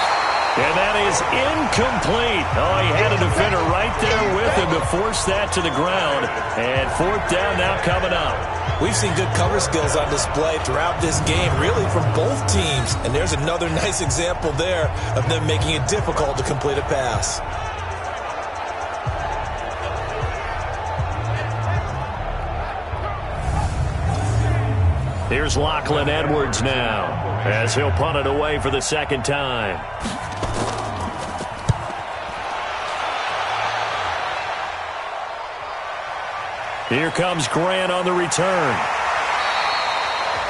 [SPEAKER 2] And that is incomplete. Oh, he had a defender right there with him to force that to the ground. And 4th down now coming up.
[SPEAKER 3] We've seen good cover skills on display throughout this game, really from both teams. And there's another nice example there of them making it difficult to complete a pass.
[SPEAKER 2] Here's Lachlan Edwards now as he'll punt it away for the second time. Here comes Grant on the return.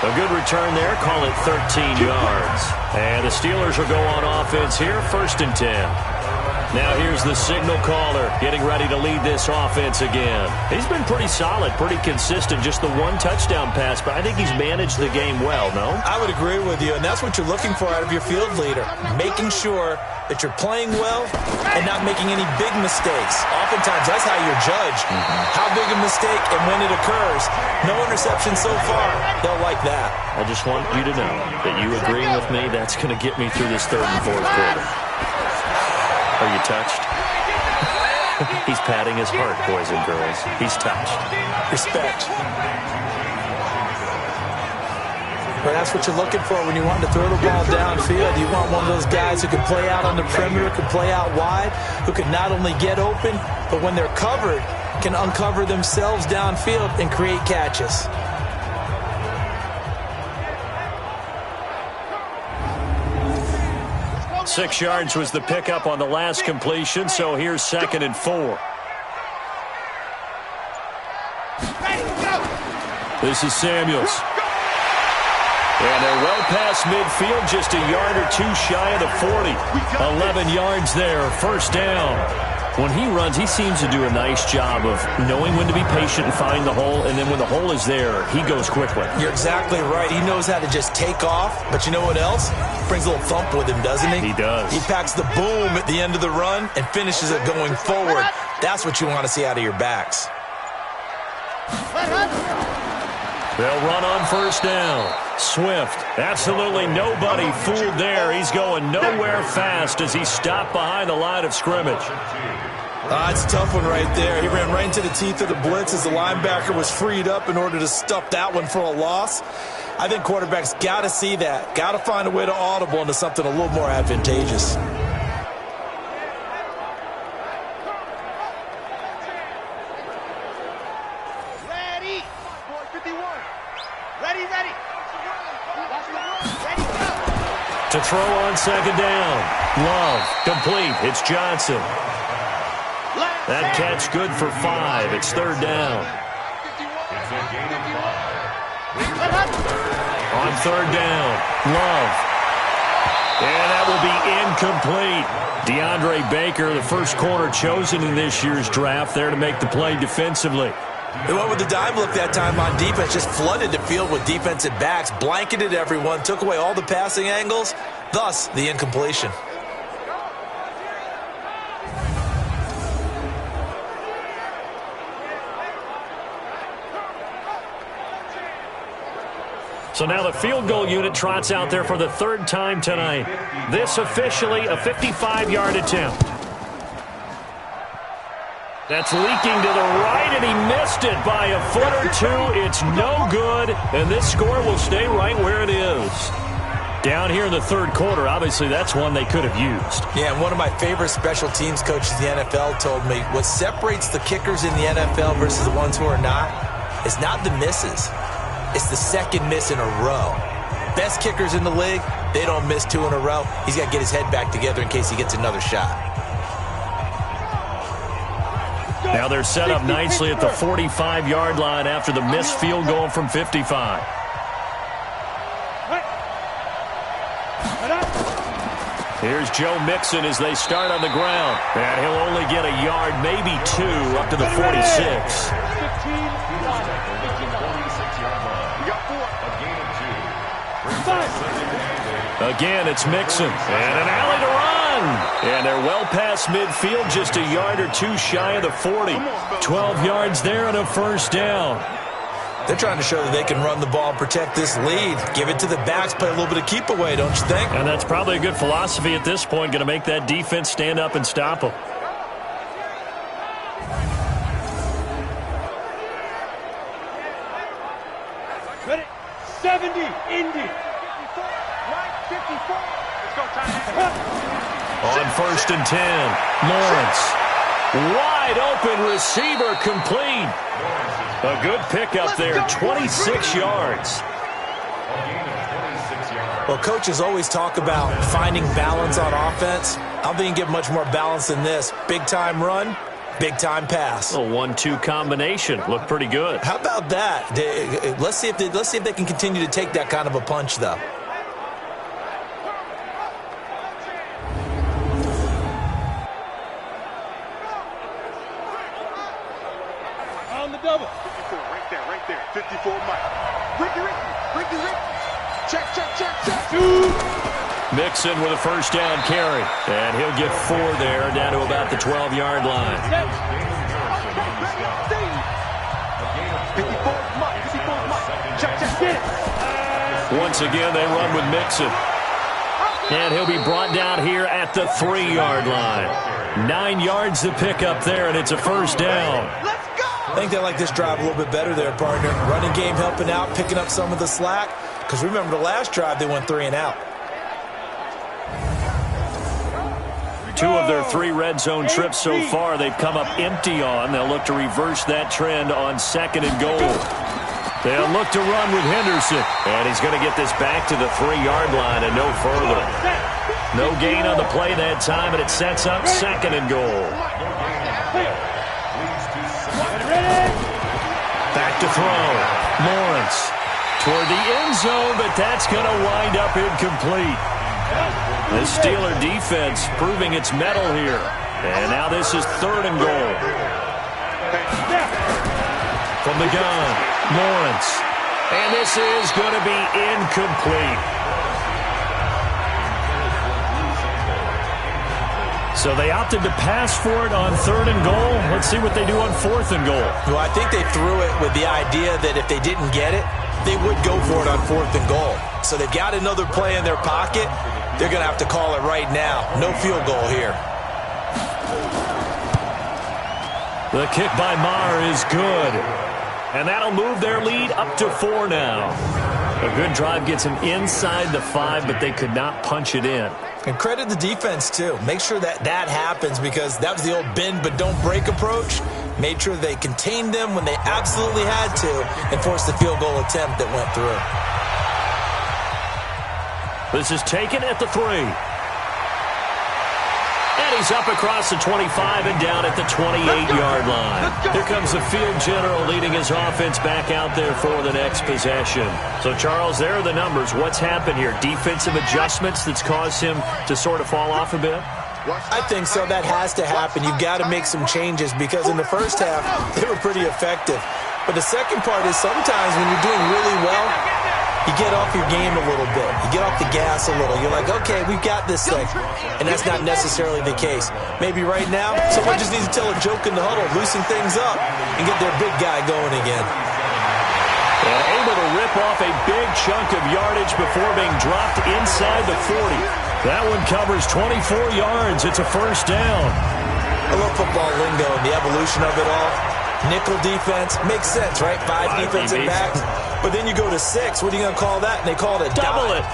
[SPEAKER 2] A good return there. Call it 13 yards. And the Steelers will go on offense here, 1st and 10. Now here's the signal caller getting ready to lead this offense again. He's been pretty solid, pretty consistent, just the one touchdown pass, but I think he's managed the game well, no?
[SPEAKER 3] I would agree with you, and that's what you're looking for out of your field leader, making sure that you're playing well and not making any big mistakes. Oftentimes, that's how you're judged, how big a mistake and when it occurs. No interception so far. They'll like that.
[SPEAKER 2] I just want you to know that you agreeing with me, that's going to get me through this 3rd and 4th quarter. Are you touched? He's patting his heart, boys and girls. He's touched.
[SPEAKER 3] Respect. But that's what you're looking for when you want to throw the ball downfield. You want one of those guys who can play out on the perimeter, can play out wide, who can not only get open, but when they're covered, can uncover themselves downfield and create catches.
[SPEAKER 2] Six yards was the pickup on the last completion, so here's 2nd and 4. This is Samuels. And they're well past midfield, just a yard or two shy of the 40. 11 yards there, 1st down. When he runs, he seems to do a nice job of knowing when to be patient and find the hole, and then when the hole is there, he goes quickly.
[SPEAKER 3] You're exactly right. He knows how to just take off, but you know what else? Brings a little thump with him, doesn't he?
[SPEAKER 2] He does.
[SPEAKER 3] He packs the boom at the end of the run and finishes it going forward. That's what you want to see out of your backs.
[SPEAKER 2] They'll run on 1st down. Swift, absolutely nobody fooled there. He's going nowhere fast as he stopped behind the line of scrimmage.
[SPEAKER 3] It's a tough one right there. He ran right into the teeth of the blitz as the linebacker was freed up in order to stuff that one for a loss. I think quarterbacks got to see that. Got to find a way to audible into something a little more advantageous.
[SPEAKER 1] Ready. 51. Ready.
[SPEAKER 2] To throw on 2nd down. Love, complete. It's Johnson. That catch good for 5. It's 3rd down. On 3rd down, Love. And that will be incomplete. DeAndre Baker, the first corner chosen in this year's draft, there to make the play defensively.
[SPEAKER 3] They went with the dime look that time on defense, just flooded the field with defensive backs, blanketed everyone, took away all the passing angles, thus the incompletion.
[SPEAKER 2] So now the field goal unit trots out there for the 3rd time tonight. This officially a 55-yard attempt. That's leaking to the right, and he missed it by a foot or two. It's no good, and this score will stay right where it is. Down here in the 3rd quarter, obviously that's one they could have used.
[SPEAKER 3] Yeah, and one of my favorite special teams coaches in the NFL told me what separates the kickers in the NFL versus the ones who are not is not the misses. It's the 2nd miss in a row. Best kickers in the league, they don't miss 2 in a row. He's got to get his head back together in case he gets another shot.
[SPEAKER 2] Now they're set up nicely at the 45-yard line after the missed field goal from 55. Here's Joe Mixon as they start on the ground. And he'll only get a yard, maybe 2, up to the 46. Again, it's Mixon. And an alley to run. And they're well past midfield, just a yard or 2 shy of the 40. 12 yards there and a 1st down.
[SPEAKER 3] They're trying to show that they can run the ball and protect this lead. Give it to the backs, play a little bit of keep away, don't you think?
[SPEAKER 2] And that's probably a good philosophy at this point, going to make that defense stand up and stop them.
[SPEAKER 1] Ready? 70, Indy. 54. Let's go, time.
[SPEAKER 2] On 1st and 10, Lawrence. Wide open receiver, complete. A good pickup there, 26 yards.
[SPEAKER 3] Well, coaches always talk about finding balance on offense. I don't think you can get much more balance than this. Big-time run, Big-time pass.
[SPEAKER 2] A 1-2 combination. Looked pretty good.
[SPEAKER 3] How about that? Let's see if they can continue to take that kind of a punch, though.
[SPEAKER 1] On the double. 54, right there. 54, Mike. Ricky. Check.
[SPEAKER 2] Mixon with a first down carry. And he'll get 4 there, down to about the 12-yard line.
[SPEAKER 1] 54, Mike. Check.
[SPEAKER 2] Once again, they run with Mixon. And he'll be brought down here at the 3-yard line. 9 yards to pick up there, and it's a first down.
[SPEAKER 3] I think they like this drive a little bit better there, partner. Running game helping out, picking up some of the slack. Because remember, the last drive, they went 3 and out.
[SPEAKER 2] 2 of their 3 red zone trips so far they've come up empty on. They'll look to reverse that trend on 2nd and goal. They'll look to run with Henderson. And he's going to get this back to the 3-yard line and no further. No gain on the play that time, and it sets up 2nd and goal. Back to throw. Lawrence toward the end zone, but that's going to wind up incomplete. The Steeler defense proving its mettle here. And now this is 3rd and goal. From the gun, Lawrence. And this is going to be incomplete. So they opted to pass for it on 3rd and goal. Let's see what they do on 4th and goal.
[SPEAKER 3] Well, I think they threw it with the idea that if they didn't get it, they would go for it on 4th and goal. So they've got another play in their pocket. They're going to have to call it right now. No field goal here.
[SPEAKER 2] The kick by Maher is good. And that'll move their lead up to 4 now. A good drive gets them inside the 5, but they could not punch it in.
[SPEAKER 3] And credit the defense, too. Make sure that happens, because that was the old bend but don't break approach. Made sure they contained them when they absolutely had to and forced the field goal attempt that went through.
[SPEAKER 2] This is taken at the 3. And he's up across the 25 and down at the 28-yard line. Here comes the field general leading his offense back out there for the next possession. So, Charles, there are the numbers. What's happened here? Defensive adjustments that's caused him to sort of fall off a bit?
[SPEAKER 3] I think so. That has to happen. You've got to make some changes, because in the first half, they were pretty effective. But the second part is sometimes when you're doing really well, you get off your game a little bit. You get off the gas a little. You're like, okay, we've got this thing. And that's not necessarily the case. Maybe right now, someone just needs to tell a joke in the huddle, loosen things up, and get their big guy going again.
[SPEAKER 2] And able to rip off a big chunk of yardage before being dropped inside the 40. That one covers 24 yards. It's a first down.
[SPEAKER 3] I love football lingo and the evolution of it all. Nickel defense makes sense, right? 5 defensive backs. But then you go to 6. What are you going to call that? And they call it a
[SPEAKER 2] double
[SPEAKER 3] dime.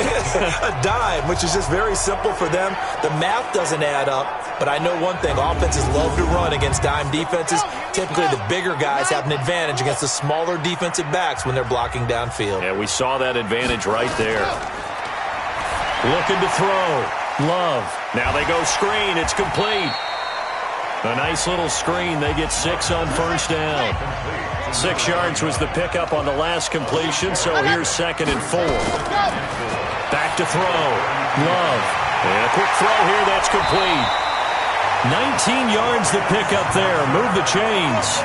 [SPEAKER 3] A dime, which is just very simple for them. The math doesn't add up. But I know one thing. Offenses love to run against dime defenses. Typically, the bigger guys have an advantage against the smaller defensive backs when they're blocking downfield.
[SPEAKER 2] Yeah, we saw that advantage right there. Looking to throw. Love. Now they go screen. It's complete. A nice little screen. They get 6 on first down. 6 yards was the pickup on the last completion, so here's 2nd and 4. Back to throw. Love. And a quick throw here. That's complete. 19 yards to pick up there. Move the chains.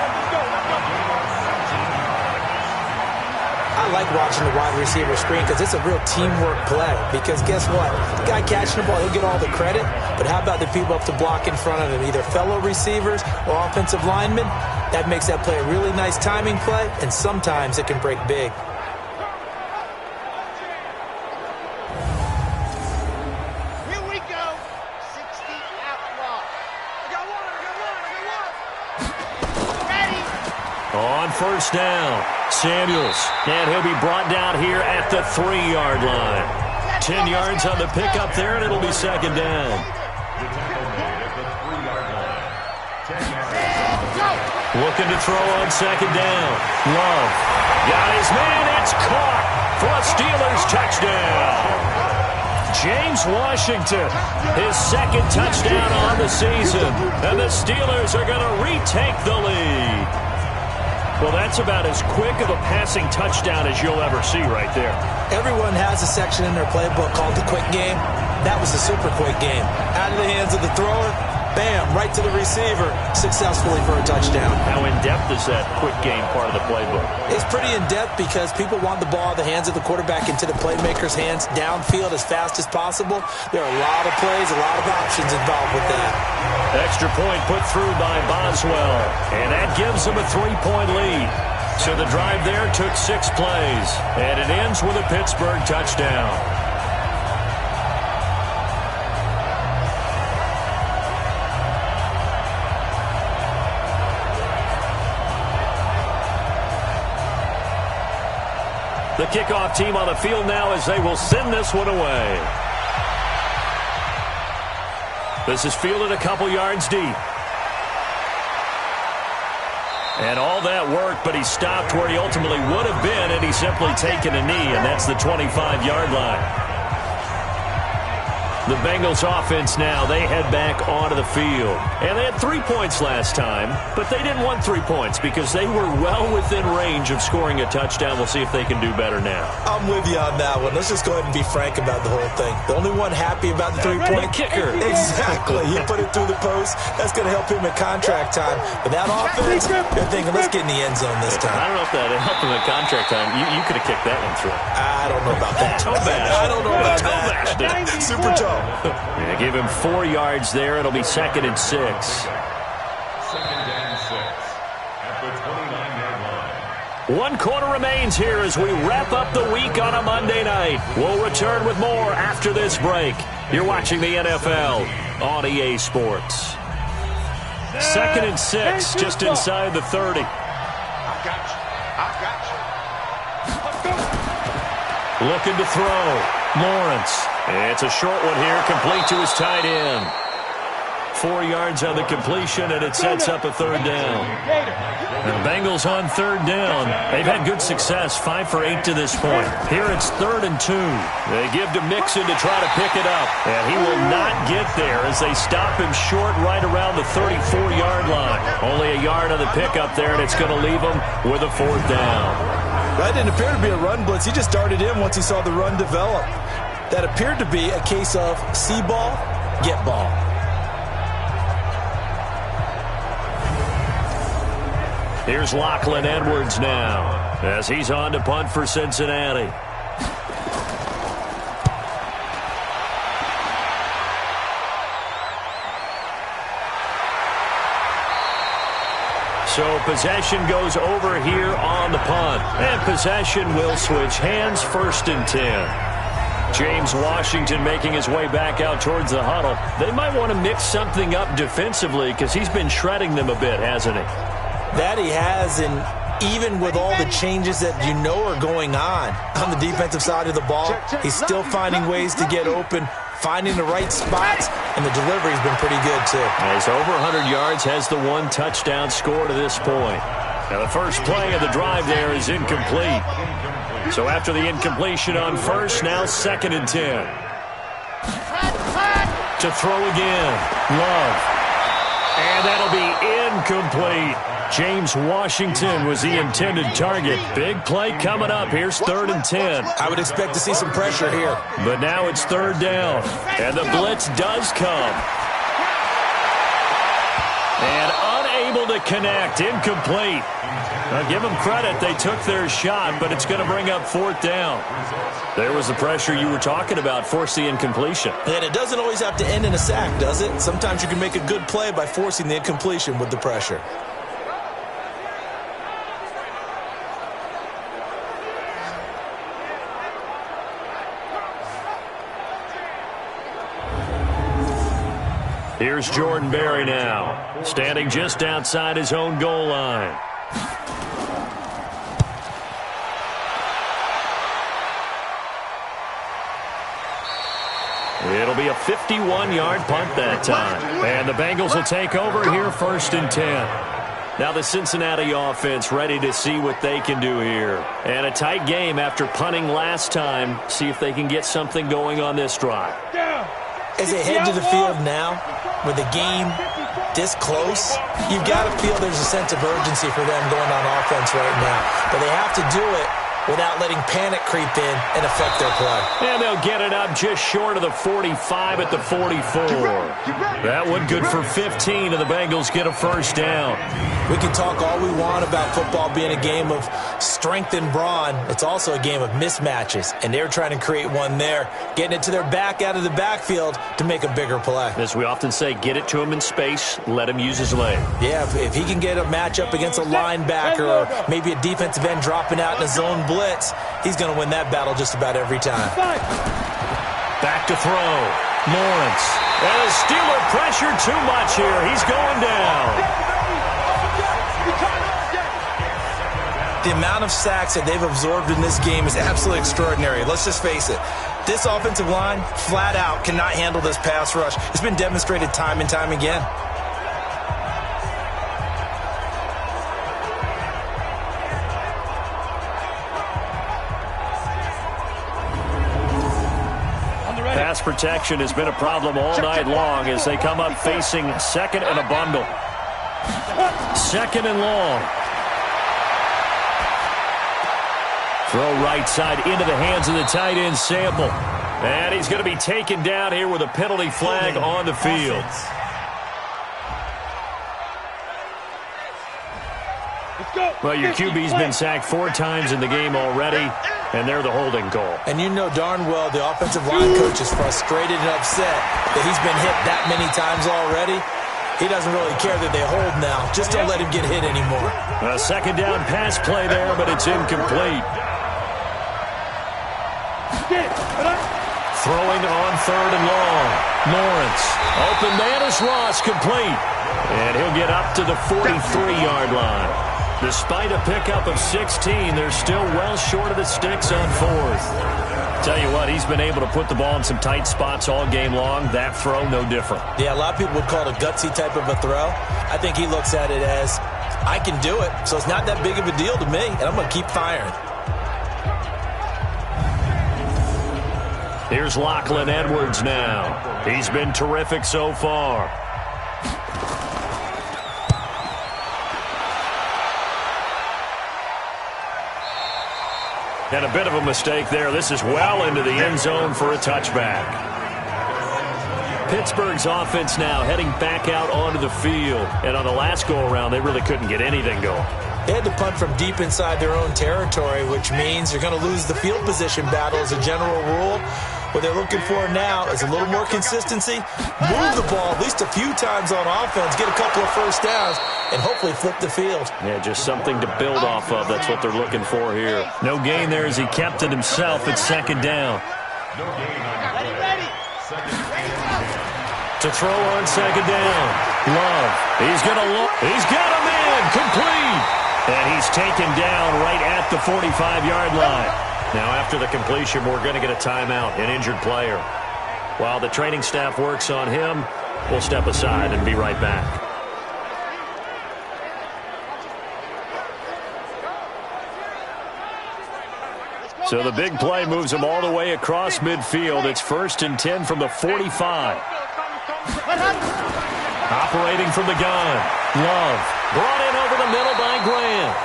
[SPEAKER 3] I like watching the wide receiver screen because it's a real teamwork play. Because guess what? The guy catching the ball, he'll get all the credit. But how about the people up to block in front of him, either fellow receivers or offensive linemen? That makes that play a really nice timing play, and sometimes it can break big.
[SPEAKER 1] Here we go. 60 out wide. I got one. Ready.
[SPEAKER 2] On first down, Samuels. And he'll be brought down here at the 3-yard line. 10 yards on the pickup there, and it'll be 2nd down. Looking to throw on 2nd down. Love. Got his man. It's caught for a Steelers touchdown. James Washington, his second touchdown on the season. And the Steelers are going to retake the lead. Well, that's about as quick of a passing touchdown as you'll ever see right there.
[SPEAKER 3] Everyone has a section in their playbook called the quick game. That was the super quick game. Out of the hands of the thrower, bam, right to the receiver, successfully for a touchdown.
[SPEAKER 2] How in-depth is that quick game part of the playbook?
[SPEAKER 3] It's pretty in-depth because people want the ball in the hands of the quarterback into the playmaker's hands downfield as fast as possible. There are a lot of plays, a lot of options involved with that.
[SPEAKER 2] Extra point put through by Boswell, and that gives them a 3-point lead. So the drive there took 6 plays, and it ends with a Pittsburgh touchdown. The kickoff team on the field now as they will send this one away. This is fielded a couple yards deep. And all that work, but he stopped where he ultimately would have been had he simply taken a knee, and that's the 25-yard line. The Bengals offense now, they head back onto the field. And they had 3 points last time, but they didn't want 3 points because they were well within range of scoring a touchdown. We'll see if they can do better now.
[SPEAKER 3] I'm with you on that one. Let's just go ahead and be frank about the whole thing. The only one happy about the 3-point
[SPEAKER 2] kicker.
[SPEAKER 3] Exactly. He put it through the post. That's going to help him at contract time. But that offense, they're thinking, let's get in the end zone this time.
[SPEAKER 2] I don't know if that helped him at contract time. You could have kicked that one through.
[SPEAKER 3] I don't know about that.
[SPEAKER 2] Toe bash.
[SPEAKER 3] I don't know about
[SPEAKER 2] that.
[SPEAKER 3] Super toe.
[SPEAKER 2] Yeah, give him 4 yards there. It'll be 2nd and 6.
[SPEAKER 1] 2nd and 6 at the 29-yard line.
[SPEAKER 2] 1 quarter remains here as we wrap up the week on a Monday night. We'll return with more after this break. You're watching the NFL on EA Sports. 2nd and 6, just inside the 30.
[SPEAKER 1] I got you.
[SPEAKER 2] Looking to throw. Lawrence. It's a short one here, complete to his tight end. 4 yards on the completion, and it sets up a 3rd down. The Bengals on 3rd down. They've had good success, 5 for 8 to this point. Here it's 3rd and 2. They give to Mixon to try to pick it up, and he will not get there as they stop him short right around the 34-yard line. Only a yard on the pickup there, and it's going to leave him with a 4th down.
[SPEAKER 3] That didn't appear to be a run blitz. He just darted in once he saw the run develop. That appeared to be a case of see ball, get ball.
[SPEAKER 2] Here's Lachlan Edwards now as he's on to punt for Cincinnati. So possession goes over here on the punt. And possession will switch hands, 1st and 10. James Washington making his way back out towards the huddle. They might want to mix something up defensively because he's been shredding them a bit, hasn't he?
[SPEAKER 3] That he has, and even with all the changes that you know are going on the defensive side of the ball, he's still finding ways to get open, finding the right spots, and the delivery's been pretty good too.
[SPEAKER 2] He's over 100 yards, has the 1 touchdown score to this point. Now the first play of the drive there is incomplete. So after the incompletion on 1st, now 2nd and 10. To throw again, Love. And that'll be incomplete. James Washington was the intended target. Big play coming up. Here's 3rd and 10.
[SPEAKER 3] I would expect to see some pressure here.
[SPEAKER 2] But now it's 3rd down. And the blitz does come. And unable to connect. Incomplete. Now give them credit. They took their shot, but it's going to bring up 4th down. There was the pressure you were talking about, force the incompletion.
[SPEAKER 3] And it doesn't always have to end in a sack, does it? Sometimes you can make a good play by forcing the incompletion with the pressure.
[SPEAKER 2] Here's Jordan Berry now, standing just outside his own goal line. It'll be a 51-yard punt that time. And the Bengals will take over here 1st and 10. Now the Cincinnati offense ready to see what they can do here. And a tight game after punting last time. See if they can get something going on this drive.
[SPEAKER 3] As they head to the field now, with the game this close, you've got to feel there's a sense of urgency for them going on offense right now. But they have to do it without letting panic creep in and affect their play.
[SPEAKER 2] And they'll get it up just short of the 45 at the 44. That one good for 15, and the Bengals get a first down.
[SPEAKER 3] We can talk all we want about football being a game of strength and brawn. It's also a game of mismatches, and they're trying to create one there, getting it to their back out of the backfield to make a bigger play.
[SPEAKER 2] As we often say, get it to him in space, let him use his leg.
[SPEAKER 3] Yeah, if he can get a matchup against a linebacker or maybe a defensive end dropping out in a zone blitz, he's going to win that battle just about every time.
[SPEAKER 2] Back to throw. Lawrence. And the Steeler pressure too much here. He's going down.
[SPEAKER 3] The amount of sacks that they've absorbed in this game is absolutely extraordinary. Let's just face it. This offensive line, flat out, cannot handle this pass rush. It's been demonstrated time and time again.
[SPEAKER 2] Pass protection has been a problem all night long as they come up facing second and a bundle. Second and long. Throw right side into the hands of the tight end, Sample. And he's going to be taken down here with a penalty flag on the field. Well, your QB's been sacked 4 times in the game already, and they're the holding call.
[SPEAKER 3] And you know darn well the offensive line coach is frustrated and upset that he's been hit that many times already. He doesn't really care that they hold now. Just don't let him get hit anymore.
[SPEAKER 2] A second down pass play there, but it's incomplete. Throwing on third and long. Lawrence. Open man is Ross, complete. And he'll get up to the 43-yard line. Despite a pickup of 16, they're still well short of the sticks on fourth. Tell you what, he's been able to put the ball in some tight spots all game long. That throw, no different.
[SPEAKER 3] Yeah, a lot of people would call it a gutsy type of a throw. I think he looks at it as, I can do it, so it's not that big of a deal to me, and I'm going to keep firing.
[SPEAKER 2] Here's Lachlan Edwards now. He's been terrific so far. And a bit of a mistake there. This is well into the end zone for a touchback. Pittsburgh's offense now heading back out onto the field. And on the last go-around, they really couldn't get anything going.
[SPEAKER 3] They had to punt from deep inside their own territory, which means you're going to lose the field position battle as a general rule. What they're looking for now is a little more consistency, move the ball at least a few times on offense, get a couple of first downs, and hopefully flip the field.
[SPEAKER 2] Yeah, just something to build off of. That's what they're looking for here. No gain there as he kept it himself at second down. To throw on second down. Love. He's got a man. Complete. And he's taken down right at the 45-yard line. Now, after the completion, we're going to get a timeout, an injured player. While the training staff works on him, we'll step aside and be right back. So the big play moves him all the way across midfield. It's 1st and 10 from the 45. Operating from the gun. Love. Brought in over the middle by Grant.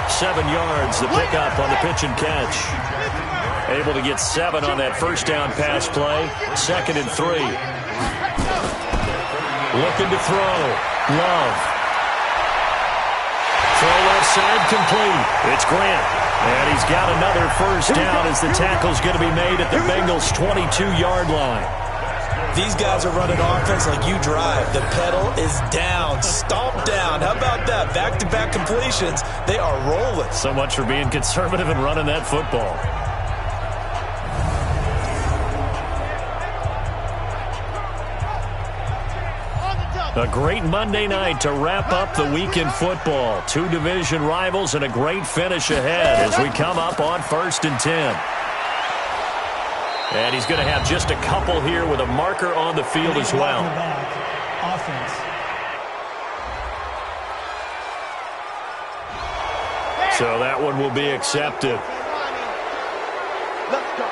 [SPEAKER 2] 7 yards, the pickup on the pitch and catch. Able to get 7 on that first down pass play. 2nd and 3. Looking to throw. Love. Throw left side complete. It's Grant. And he's got another first down as the tackle's going to be made at the Bengals' 22-yard line.
[SPEAKER 3] These guys are running offense like you drive. The pedal is down, stomped down. How about that? Back-to-back completions. They are rolling.
[SPEAKER 2] So much for being conservative and running that football. A great Monday night to wrap up the week in football. 2 division rivals and a great finish ahead as we come up on 1st and 10. And he's going to have just a couple here with a marker on the field as well.
[SPEAKER 4] Offense.
[SPEAKER 2] So that one will be accepted.
[SPEAKER 1] Let's go.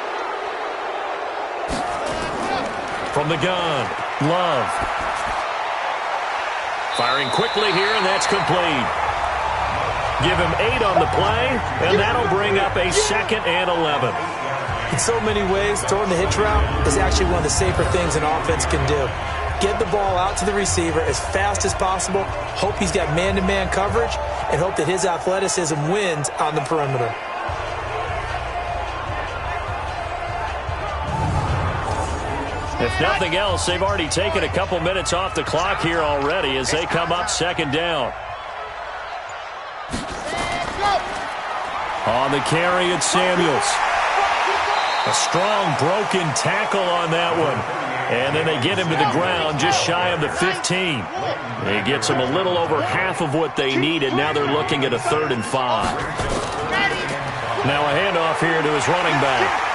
[SPEAKER 2] From the gun, Love. Firing quickly here, and that's complete. Give him 8 on the play, and that'll bring up a 2nd and 11.
[SPEAKER 3] In so many ways, throwing the hitch route is actually one of the safer things an offense can do. Get the ball out to the receiver as fast as possible, hope he's got man-to-man coverage, and hope that his athleticism wins on the perimeter.
[SPEAKER 2] If nothing else, they've already taken a couple minutes off the clock here already as they come up 2nd down. On the carry, it's Samuels. A strong broken tackle on that one. And then they get him to the ground just shy of the 15. It gets them a little over half of what they needed. Now they're looking at a 3rd and 5. Now a handoff here to his running back.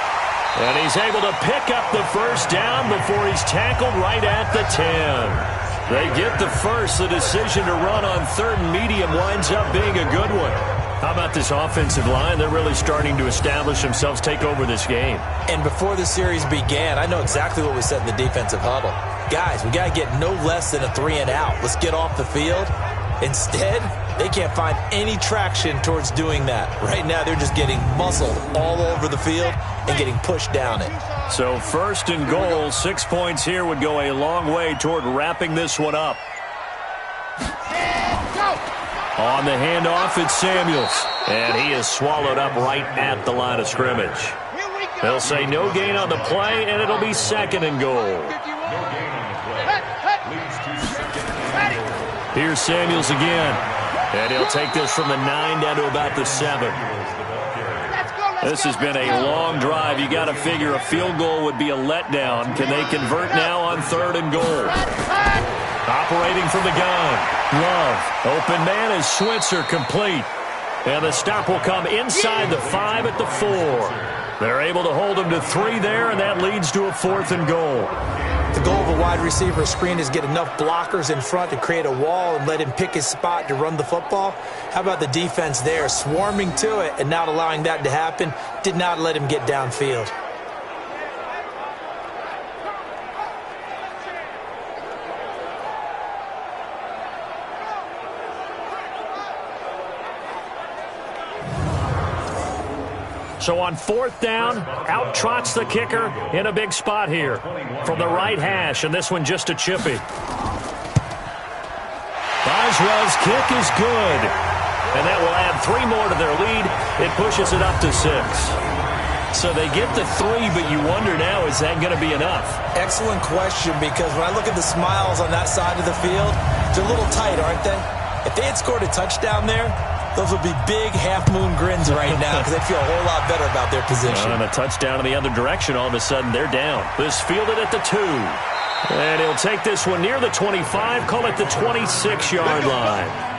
[SPEAKER 2] And he's able to pick up the 1st down before he's tackled right at the 10. They get the first. The decision to run on 3rd and medium winds up being a good one. How about this offensive line? They're really starting to establish themselves, take over this game.
[SPEAKER 3] And before the series began, I know exactly what we said in the defensive huddle. Guys, we got to get no less than a 3 and out. Let's get off the field. Instead, they can't find any traction towards doing that. Right now, they're just getting muscled all over the field and getting pushed down it.
[SPEAKER 2] So 1st and goal, 6 points here would go a long way toward wrapping this one up. On the handoff, it's Samuels. And he is swallowed up right at the line of scrimmage. They'll say no gain on the play, and it'll be 2nd and goal. Here's Samuels again. And he'll take this from the 9 down to about the 7. This has been a long drive. You got to figure a field goal would be a letdown. Can they convert now on 3rd and goal? Operating from the gun. Love. Open man is Switzer, complete. And the stop will come inside the 5 at the 4. They're able to hold him to 3 there, and that leads to a 4th and goal.
[SPEAKER 3] The goal of a wide receiver screen is get enough blockers in front to create a wall and let him pick his spot to run the football. How about the defense there, swarming to it and not allowing that to happen? Did not let him get downfield.
[SPEAKER 2] So on 4th down, out trots the kicker in a big spot here from the right hash, and this one just a chippy. Boswell's kick is good, and that will add 3 more to their lead. It pushes it up to 6. So they get the 3, but you wonder now, is that going to be enough?
[SPEAKER 3] Excellent question, because when I look at the smiles on that side of the field, they're a little tight, aren't they? If they had scored a touchdown there, those would be big half-moon grins right now because they feel a whole lot better about their position.
[SPEAKER 2] And a touchdown in the other direction, all of a sudden they're down. This fielded at the 2. And he'll take this one near the 25, call it the 26-yard line.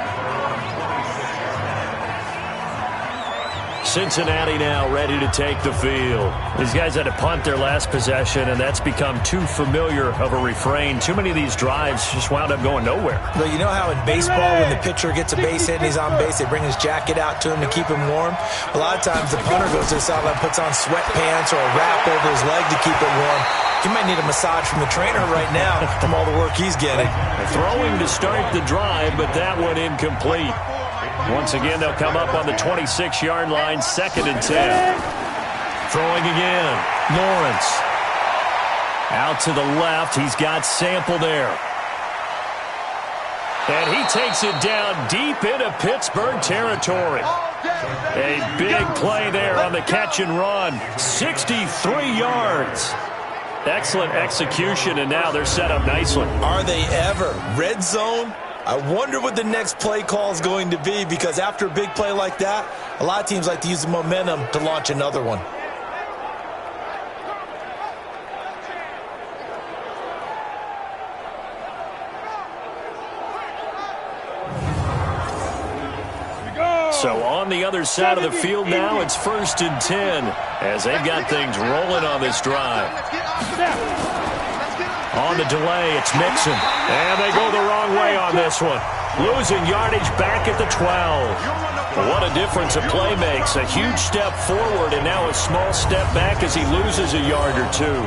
[SPEAKER 2] Cincinnati now ready to take the field. These guys had to punt their last possession, and that's become too familiar of a refrain. Too many of these drives just wound up going nowhere.
[SPEAKER 3] But you know how in baseball, when the pitcher gets a base hit and he's on base, they bring his jacket out to him to keep him warm? A lot of times the punter goes to the sideline, puts on sweatpants or a wrap over his leg to keep it warm. He might need a massage from the trainer right now from all the work he's getting.
[SPEAKER 2] Throwing to start the drive, but that one incomplete. Once again, they'll come up on the 26-yard line, 2nd and 10. Throwing again, Lawrence. Out to the left, he's got Sample there. And he takes it down deep into Pittsburgh territory. A big play there on the catch and run. 63 yards. Excellent execution, and now they're set up nicely.
[SPEAKER 3] Are they ever? Red zone? I wonder what the next play call is going to be, because after a big play like that, a lot of teams like to use the momentum to launch another one.
[SPEAKER 2] So on the other side of the field now, it's 1st and 10 as they've got things rolling on this drive. On the delay, it's Mixon. And they go the wrong way on this one. Losing yardage back at the 12. What a difference a play makes. A huge step forward and now a small step back as he loses a yard or two.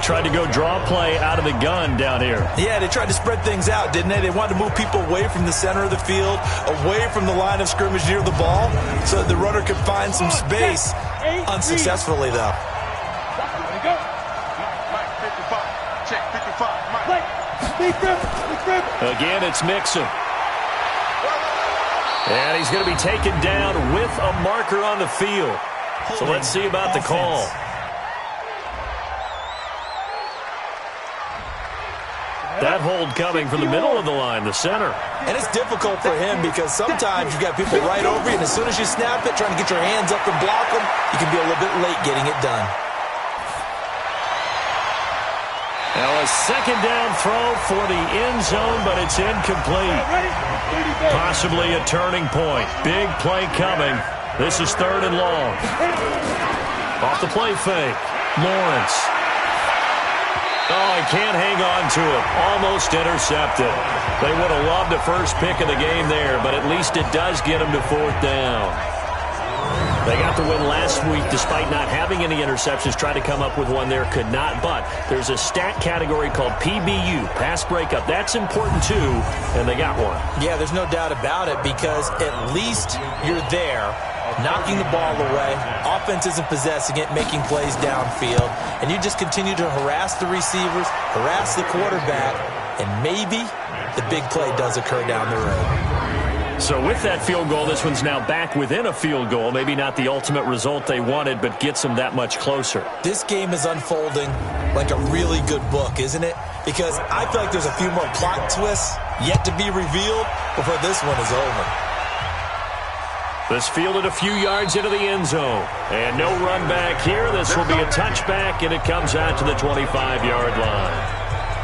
[SPEAKER 2] Tried to go draw play out of the gun down here.
[SPEAKER 3] Yeah, they tried to spread things out, didn't they? They wanted to move people away from the center of the field, away from the line of scrimmage near the ball, so that the runner could find some space. Unsuccessfully, though.
[SPEAKER 2] Again, it's Mixon. And he's going to be taken down with a marker on the field. So let's see about the call. That hold coming from the middle of the line, the center.
[SPEAKER 3] And it's difficult for him because sometimes you've got people right over you, and as soon as you snap it, trying to get your hands up and block them, you can be a little bit late getting it done.
[SPEAKER 2] Now a second down throw for the end zone, but it's incomplete. Possibly a turning point. Big play coming. This is 3rd and long. Off the play fake. Lawrence. Oh, he can't hang on to it. Almost intercepted. They would have loved the first pick of the game there, but at least it does get them to 4th down. They got the win last week despite not having any interceptions. Tried to come up with one there, could not. But there's a stat category called PBU, pass breakup. That's important too, and they got one.
[SPEAKER 3] Yeah, there's no doubt about it because at least you're there, knocking the ball away. Offense isn't possessing it, making plays downfield. And you just continue to harass the receivers, harass the quarterback, and maybe the big play does occur down the road.
[SPEAKER 2] So with that field goal, this one's now back within a field goal. Maybe not the ultimate result they wanted, but gets them that much closer.
[SPEAKER 3] This game is unfolding like a really good book, isn't it? Because I feel like there's a few more plot twists yet to be revealed before this one is over.
[SPEAKER 2] This fielded a few yards into the end zone. And no run back here. This will be a touchback, and it comes out to the 25-yard line.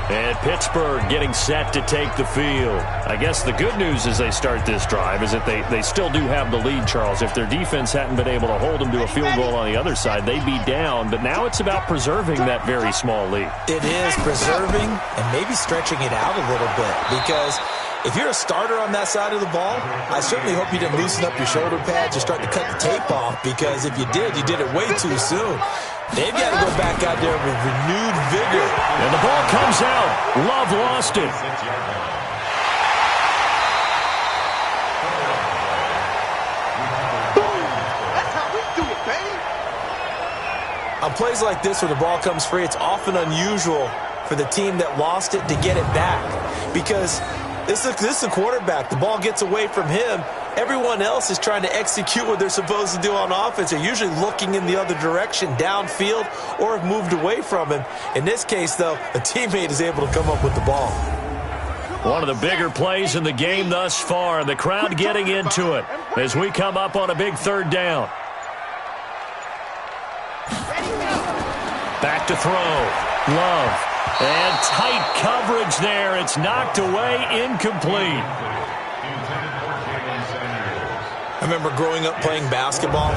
[SPEAKER 2] And Pittsburgh getting set to take the field. I guess the good news as they start this drive is that they still do have the lead, Charles. If their defense hadn't been able to hold them to a field goal on the other side, they'd be down. But now it's about preserving that very small lead.
[SPEAKER 3] It is preserving and maybe stretching it out a little bit because if you're a starter on that side of the ball, I certainly hope you didn't loosen up your shoulder pads or start to cut the tape off because if you did it way too soon. They've got to go back out there with renewed vigor.
[SPEAKER 2] And the ball comes out. Love lost it.
[SPEAKER 1] That's how we do it, baby.
[SPEAKER 3] On plays like this where the ball comes free, it's often unusual for the team that lost it to get it back because this is a quarterback. The ball gets away from him. Everyone else is trying to execute what they're supposed to do on offense. They're usually looking in the other direction, downfield, or have moved away from him. In this case, though, a teammate is able to come up with the ball.
[SPEAKER 2] One of the bigger plays in the game thus far. The crowd getting into it as we come up on a big 3rd down. Back to throw. Love. And tight coverage there. It's knocked away, incomplete.
[SPEAKER 3] I remember growing up playing basketball.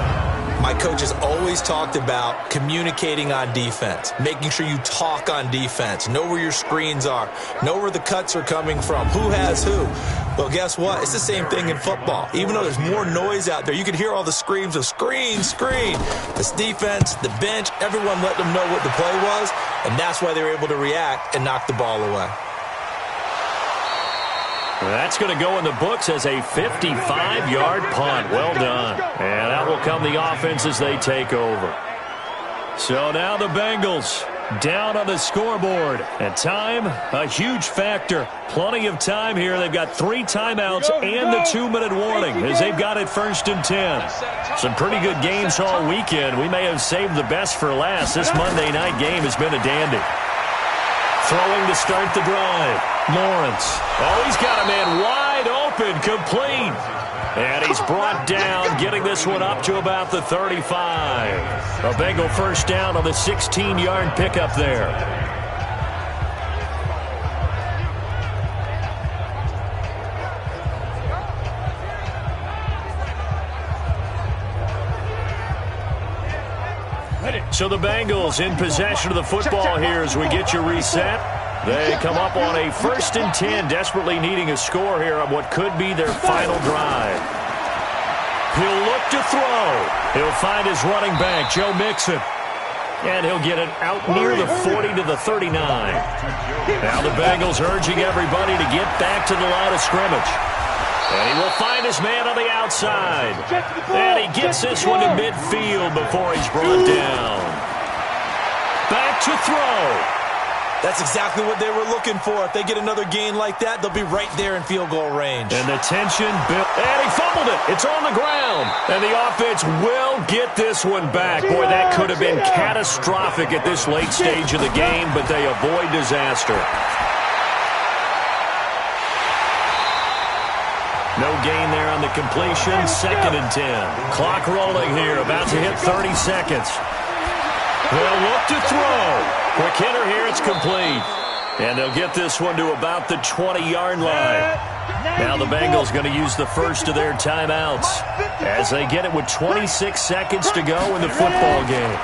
[SPEAKER 3] My coaches always talked about communicating on defense, making sure you talk on defense, know where your screens are, know where the cuts are coming from, who has who. Well, guess what? It's the same thing in football. Even though there's more noise out there, you can hear all the screams of screen, screen. This defense, the bench, everyone let them know what the play was, and that's why they were able to react and knock the ball away.
[SPEAKER 2] That's going to go in the books as a 55-yard punt. Well done. And out will come the offense as they take over. So now the Bengals down on the scoreboard. And time, a huge factor. Plenty of time here. They've got 3 timeouts and the 2-minute warning as they've got it 1st and 10. Some pretty good games all weekend. We may have saved the best for last. This Monday night game has been a dandy. Throwing to start the drive. Lawrence. Oh, he's got a man wide open, complete. And he's brought down, getting this one up to about the 35. A Bengal 1st down on the 16-yard pickup there. So the Bengals in possession of the football here as we get you reset. They come up on a 1st and 10, desperately needing a score here on what could be their final drive. He'll look to throw. He'll find his running back, Joe Mixon. And he'll get it out near the 40 to the 39. Now the Bengals urging everybody to get back to the line of scrimmage. And he will find his man on the outside. And he gets this one to midfield before he's brought down. Back to throw.
[SPEAKER 3] That's exactly what they were looking for. If they get another gain like that, they'll be right there in field goal range.
[SPEAKER 2] And the tension built. And he fumbled it. It's on the ground. And the offense will get this one back. Boy, that could have been catastrophic at this late stage of the game, but they avoid disaster. No gain there on the completion. 2nd and 10. Clock rolling here. About to hit 30 seconds. They'll look to throw. Quick hitter here, it's complete. And they'll get this one to about the 20-yard line. Now the Bengals going to use the first of their timeouts as they get it with 26 seconds to go in the football game.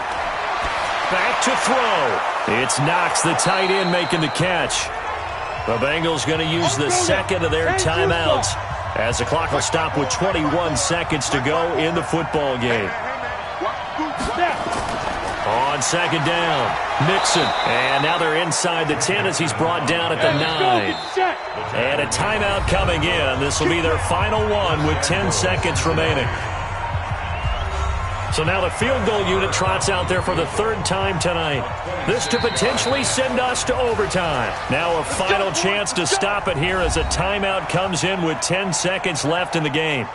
[SPEAKER 2] Back to throw. It's Knox, the tight end, making the catch. The Bengals going to use the second of their timeouts as the clock will stop with 21 seconds to go in the football game. On 2nd down, Mixon. And now they're inside the 10 as he's brought down at the 9. And a timeout coming in. This will be their final one with 10 seconds remaining. So now the field goal unit trots out there for the 3rd time tonight. This to potentially send us to overtime. Now a final chance to stop it here as a timeout comes in with 10 seconds left in the game.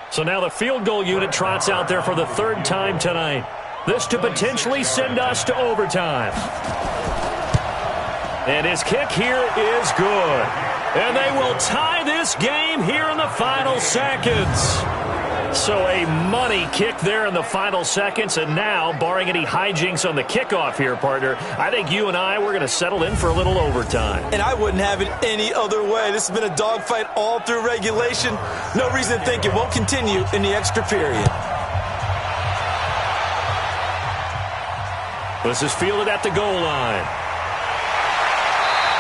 [SPEAKER 2] So now the field goal unit trots out there for the 3rd time tonight. This to potentially send us to overtime. And his kick here is good. And they will tie this game here in the final seconds. So a money kick there in the final seconds. And now, barring any hijinks on the kickoff here, partner, I think you and I, we're going to settle in for a little overtime.
[SPEAKER 3] And I wouldn't have it any other way. This has been a dogfight all through regulation. No reason to think it won't continue in the extra period.
[SPEAKER 2] This is fielded at the goal line.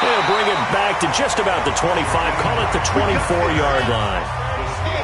[SPEAKER 2] They'll bring it back to just about the 25, call it the 24-yard line.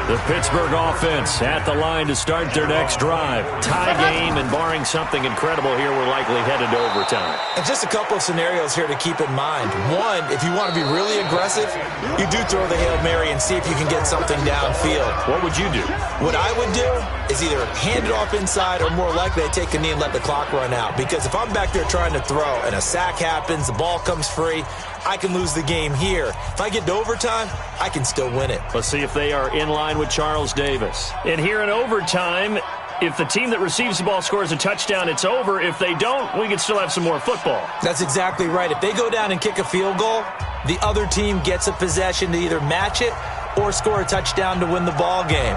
[SPEAKER 2] The Pittsburgh offense at the line to start their next drive. Tie game, and barring something incredible here, we're likely headed to overtime.
[SPEAKER 3] And just a couple of scenarios here to keep in mind. One, if you want to be really aggressive, you do throw the Hail Mary and see if you can get something downfield.
[SPEAKER 2] What would you do?
[SPEAKER 3] What I would do is either hand it off inside or more likely I take a knee and let the clock run out. Because if I'm back there trying to throw and a sack happens, the ball comes free, I can lose the game here. If I get to overtime, I can still win it.
[SPEAKER 2] Let's see if they are in line with Charles Davis. And here in overtime, if the team that receives the ball scores a touchdown, it's over. If they don't, we can still have some more football.
[SPEAKER 3] That's exactly right. If they go down and kick a field goal, the other team gets a possession to either match it or score a touchdown to win the ball game.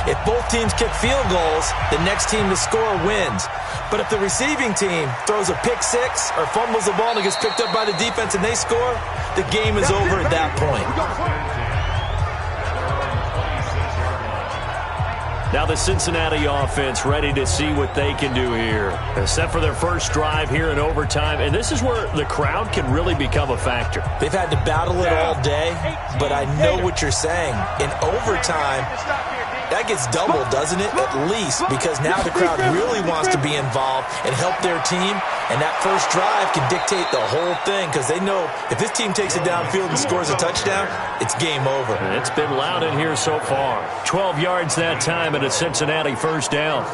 [SPEAKER 3] If both teams kick field goals, the next team to score wins. But if the receiving team throws a pick six or fumbles the ball and it gets picked up by the defense and they score, the game is over at that point.
[SPEAKER 2] Now the Cincinnati offense ready to see what they can do here. They're set for their first drive here in overtime, and this is where the crowd can really become a factor.
[SPEAKER 3] They've had to battle it all day, but I know what you're saying. In overtime, that gets doubled, doesn't it? At least, because now the crowd really wants to be involved and help their team, and that first drive can dictate the whole thing because they know if this team takes it downfield and scores a touchdown, it's game over.
[SPEAKER 2] And it's been loud in here so far. 12 yards that time and a Cincinnati first down.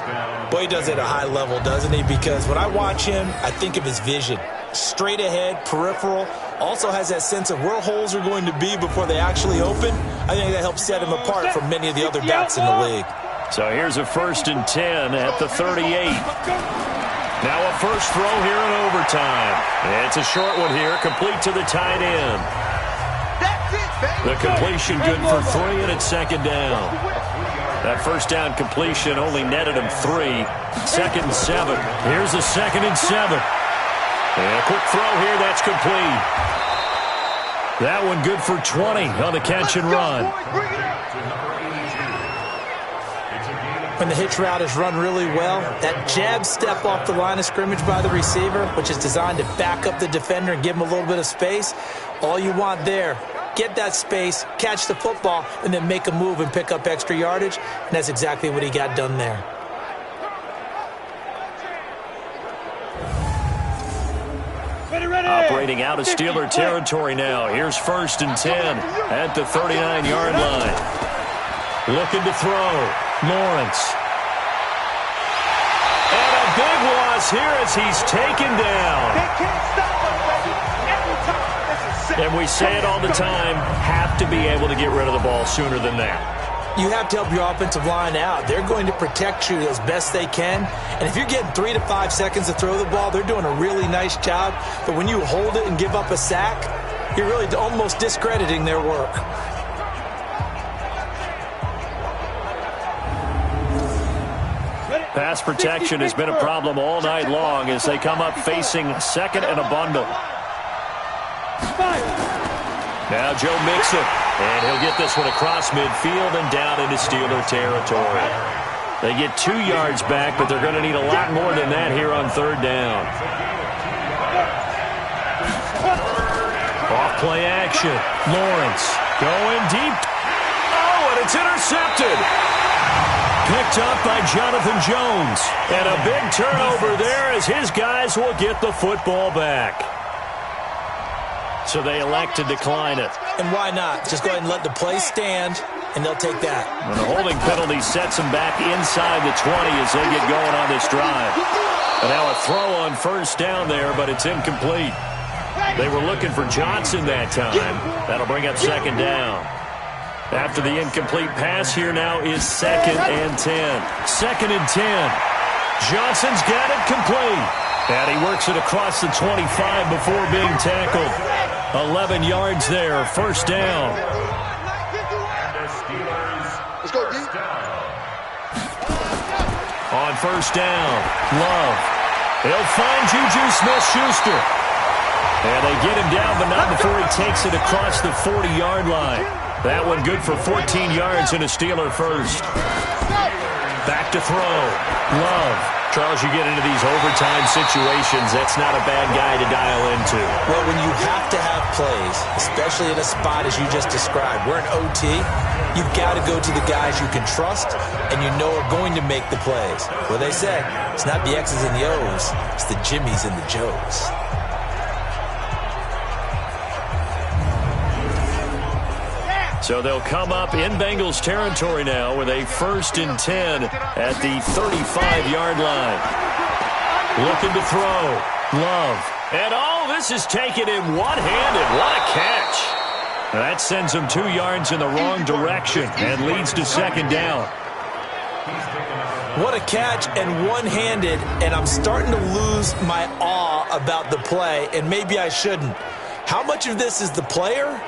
[SPEAKER 3] Boy, he does it at a high level, doesn't he? Because when I watch him, I think of his vision. Straight ahead, peripheral, also has that sense of where holes are going to be before they actually open. I think that helps set him apart from many of the other backs in the league.
[SPEAKER 2] So here's a 1st and 10 at the 38. Now a first throw here in overtime. It's a short one here, complete to the tight end. The completion good for 3, and it's 2nd down. That first down completion only netted him 3. 2nd and 7. Here's a 2nd and 7. And a quick throw here, that's complete. That one good for 20 on the catch and run.
[SPEAKER 3] When the hitch route is run really well, that jab step off the line of scrimmage by the receiver, which is designed to back up the defender and give him a little bit of space, all you want there, get that space, catch the football, and then make a move and pick up extra yardage. And that's exactly what he got done there.
[SPEAKER 2] Operating out of Steeler territory now. Here's 1st and 10 at the 39-yard line. Looking to throw. Lawrence. And a big loss here as he's taken down. And we say it all the time, have to be able to get rid of the ball sooner than that.
[SPEAKER 3] You have to help your offensive line out. They're going to protect you as best they can. And if you're getting 3 to 5 seconds to throw the ball, they're doing a really nice job. But when you hold it and give up a sack, you're really almost discrediting their work.
[SPEAKER 2] Pass protection has been a problem all night long as they come up facing 2nd and a bundle. Now Joe Mixon, and he'll get this one across midfield and down into Steeler territory. They get 2 yards back, but they're going to need a lot more than that here on 3rd down. Off play action. Lawrence going deep. Oh, and it's intercepted. Picked up by Jonathan Jones. And a big turnover there as his guys will get the football back. So they elect to decline it.
[SPEAKER 3] And why not? Just go ahead and let the play stand, and they'll take that.
[SPEAKER 2] And the holding penalty sets them back inside the 20 as they get going on this drive. And now a throw on 1st down there, but it's incomplete. They were looking for Johnson that time. That'll bring up 2nd down. After the incomplete pass, here now is 2nd and 10. 2nd and 10. Johnson's got it complete. And he works it across the 25 before being tackled. 11 yards there, 1st down.
[SPEAKER 1] Let's go, D.
[SPEAKER 2] On 1st down, Love. He'll find Juju Smith-Schuster. And they get him down, but not before he takes it across the 40-yard line. That one good for 14 yards and a Steeler first. Back to throw. Love. Charles, you get into these overtime situations, that's not a bad guy to dial into.
[SPEAKER 3] Well, when you have to have plays, especially in a spot as you just described, we're in OT, you've got to go to the guys you can trust and you know are going to make the plays. Well, they say, it's not the X's and the O's, it's the Jimmies and the Joes.
[SPEAKER 2] So they'll come up in Bengals territory now with a 1st and 10 at the 35-yard line. Looking to throw. Love. And this is taken in one-handed. What a catch. That sends them 2 yards in the wrong direction and leads to 2nd down.
[SPEAKER 3] What a catch and one-handed, and I'm starting to lose my awe about the play, and maybe I shouldn't. How much of this is the player?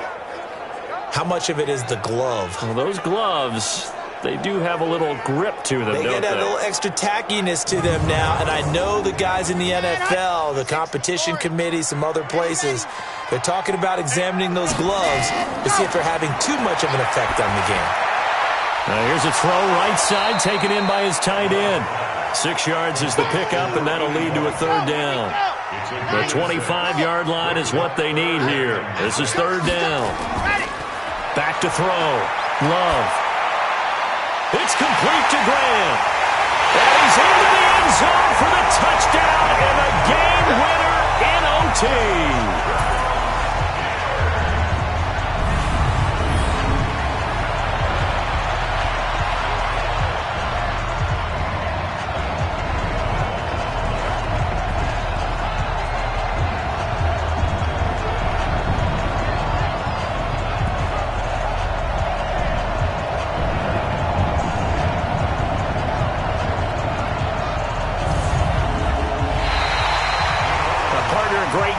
[SPEAKER 3] How much of it is the glove?
[SPEAKER 2] Well, those gloves, they do have a little grip to them,
[SPEAKER 3] they
[SPEAKER 2] don't
[SPEAKER 3] get that
[SPEAKER 2] they?
[SPEAKER 3] little extra tackiness to them now, and I know the guys in the NFL, the competition committee, some other places, they're talking about examining those gloves to see if they're having too much of an effect on the game.
[SPEAKER 2] Now here's a throw right side taken in by his tight end. 6 yards is the pickup, and that'll lead to a 3rd down. The 25-yard line is what they need here. This is 3rd down. Back to throw. Love. It's complete to Graham. And he's into the end zone for the touchdown and the game winner in OT.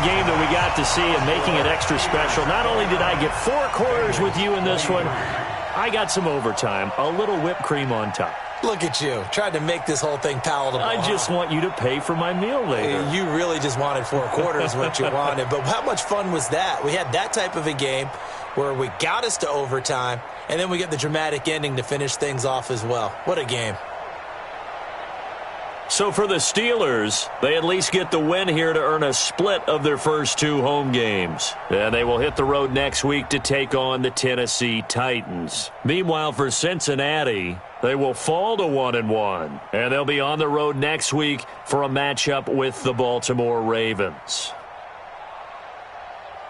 [SPEAKER 2] Game that we got to see and making it extra special. Not only did I get 4 quarters with you in this one, I got some overtime, a little whipped cream on top.
[SPEAKER 3] Look at you, trying to make this whole thing palatable.
[SPEAKER 2] I just want you to pay for my meal later.
[SPEAKER 3] You really just wanted 4 quarters what you wanted, but how much fun was that? We had that type of a game where we got us to overtime, and then we get the dramatic ending to finish things off as well. What a game.
[SPEAKER 2] So for the Steelers, they at least get the win here to earn a split of their first 2 home games. And they will hit the road next week to take on the Tennessee Titans. Meanwhile, for Cincinnati, they will fall to 1-1. And they'll be on the road next week for a matchup with the Baltimore Ravens.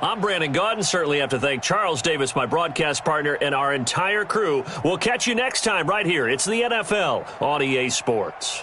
[SPEAKER 2] I'm Brandon Gaudin. Certainly have to thank Charles Davis, my broadcast partner, and our entire crew. We'll catch you next time right here. It's the NFL on EA Sports.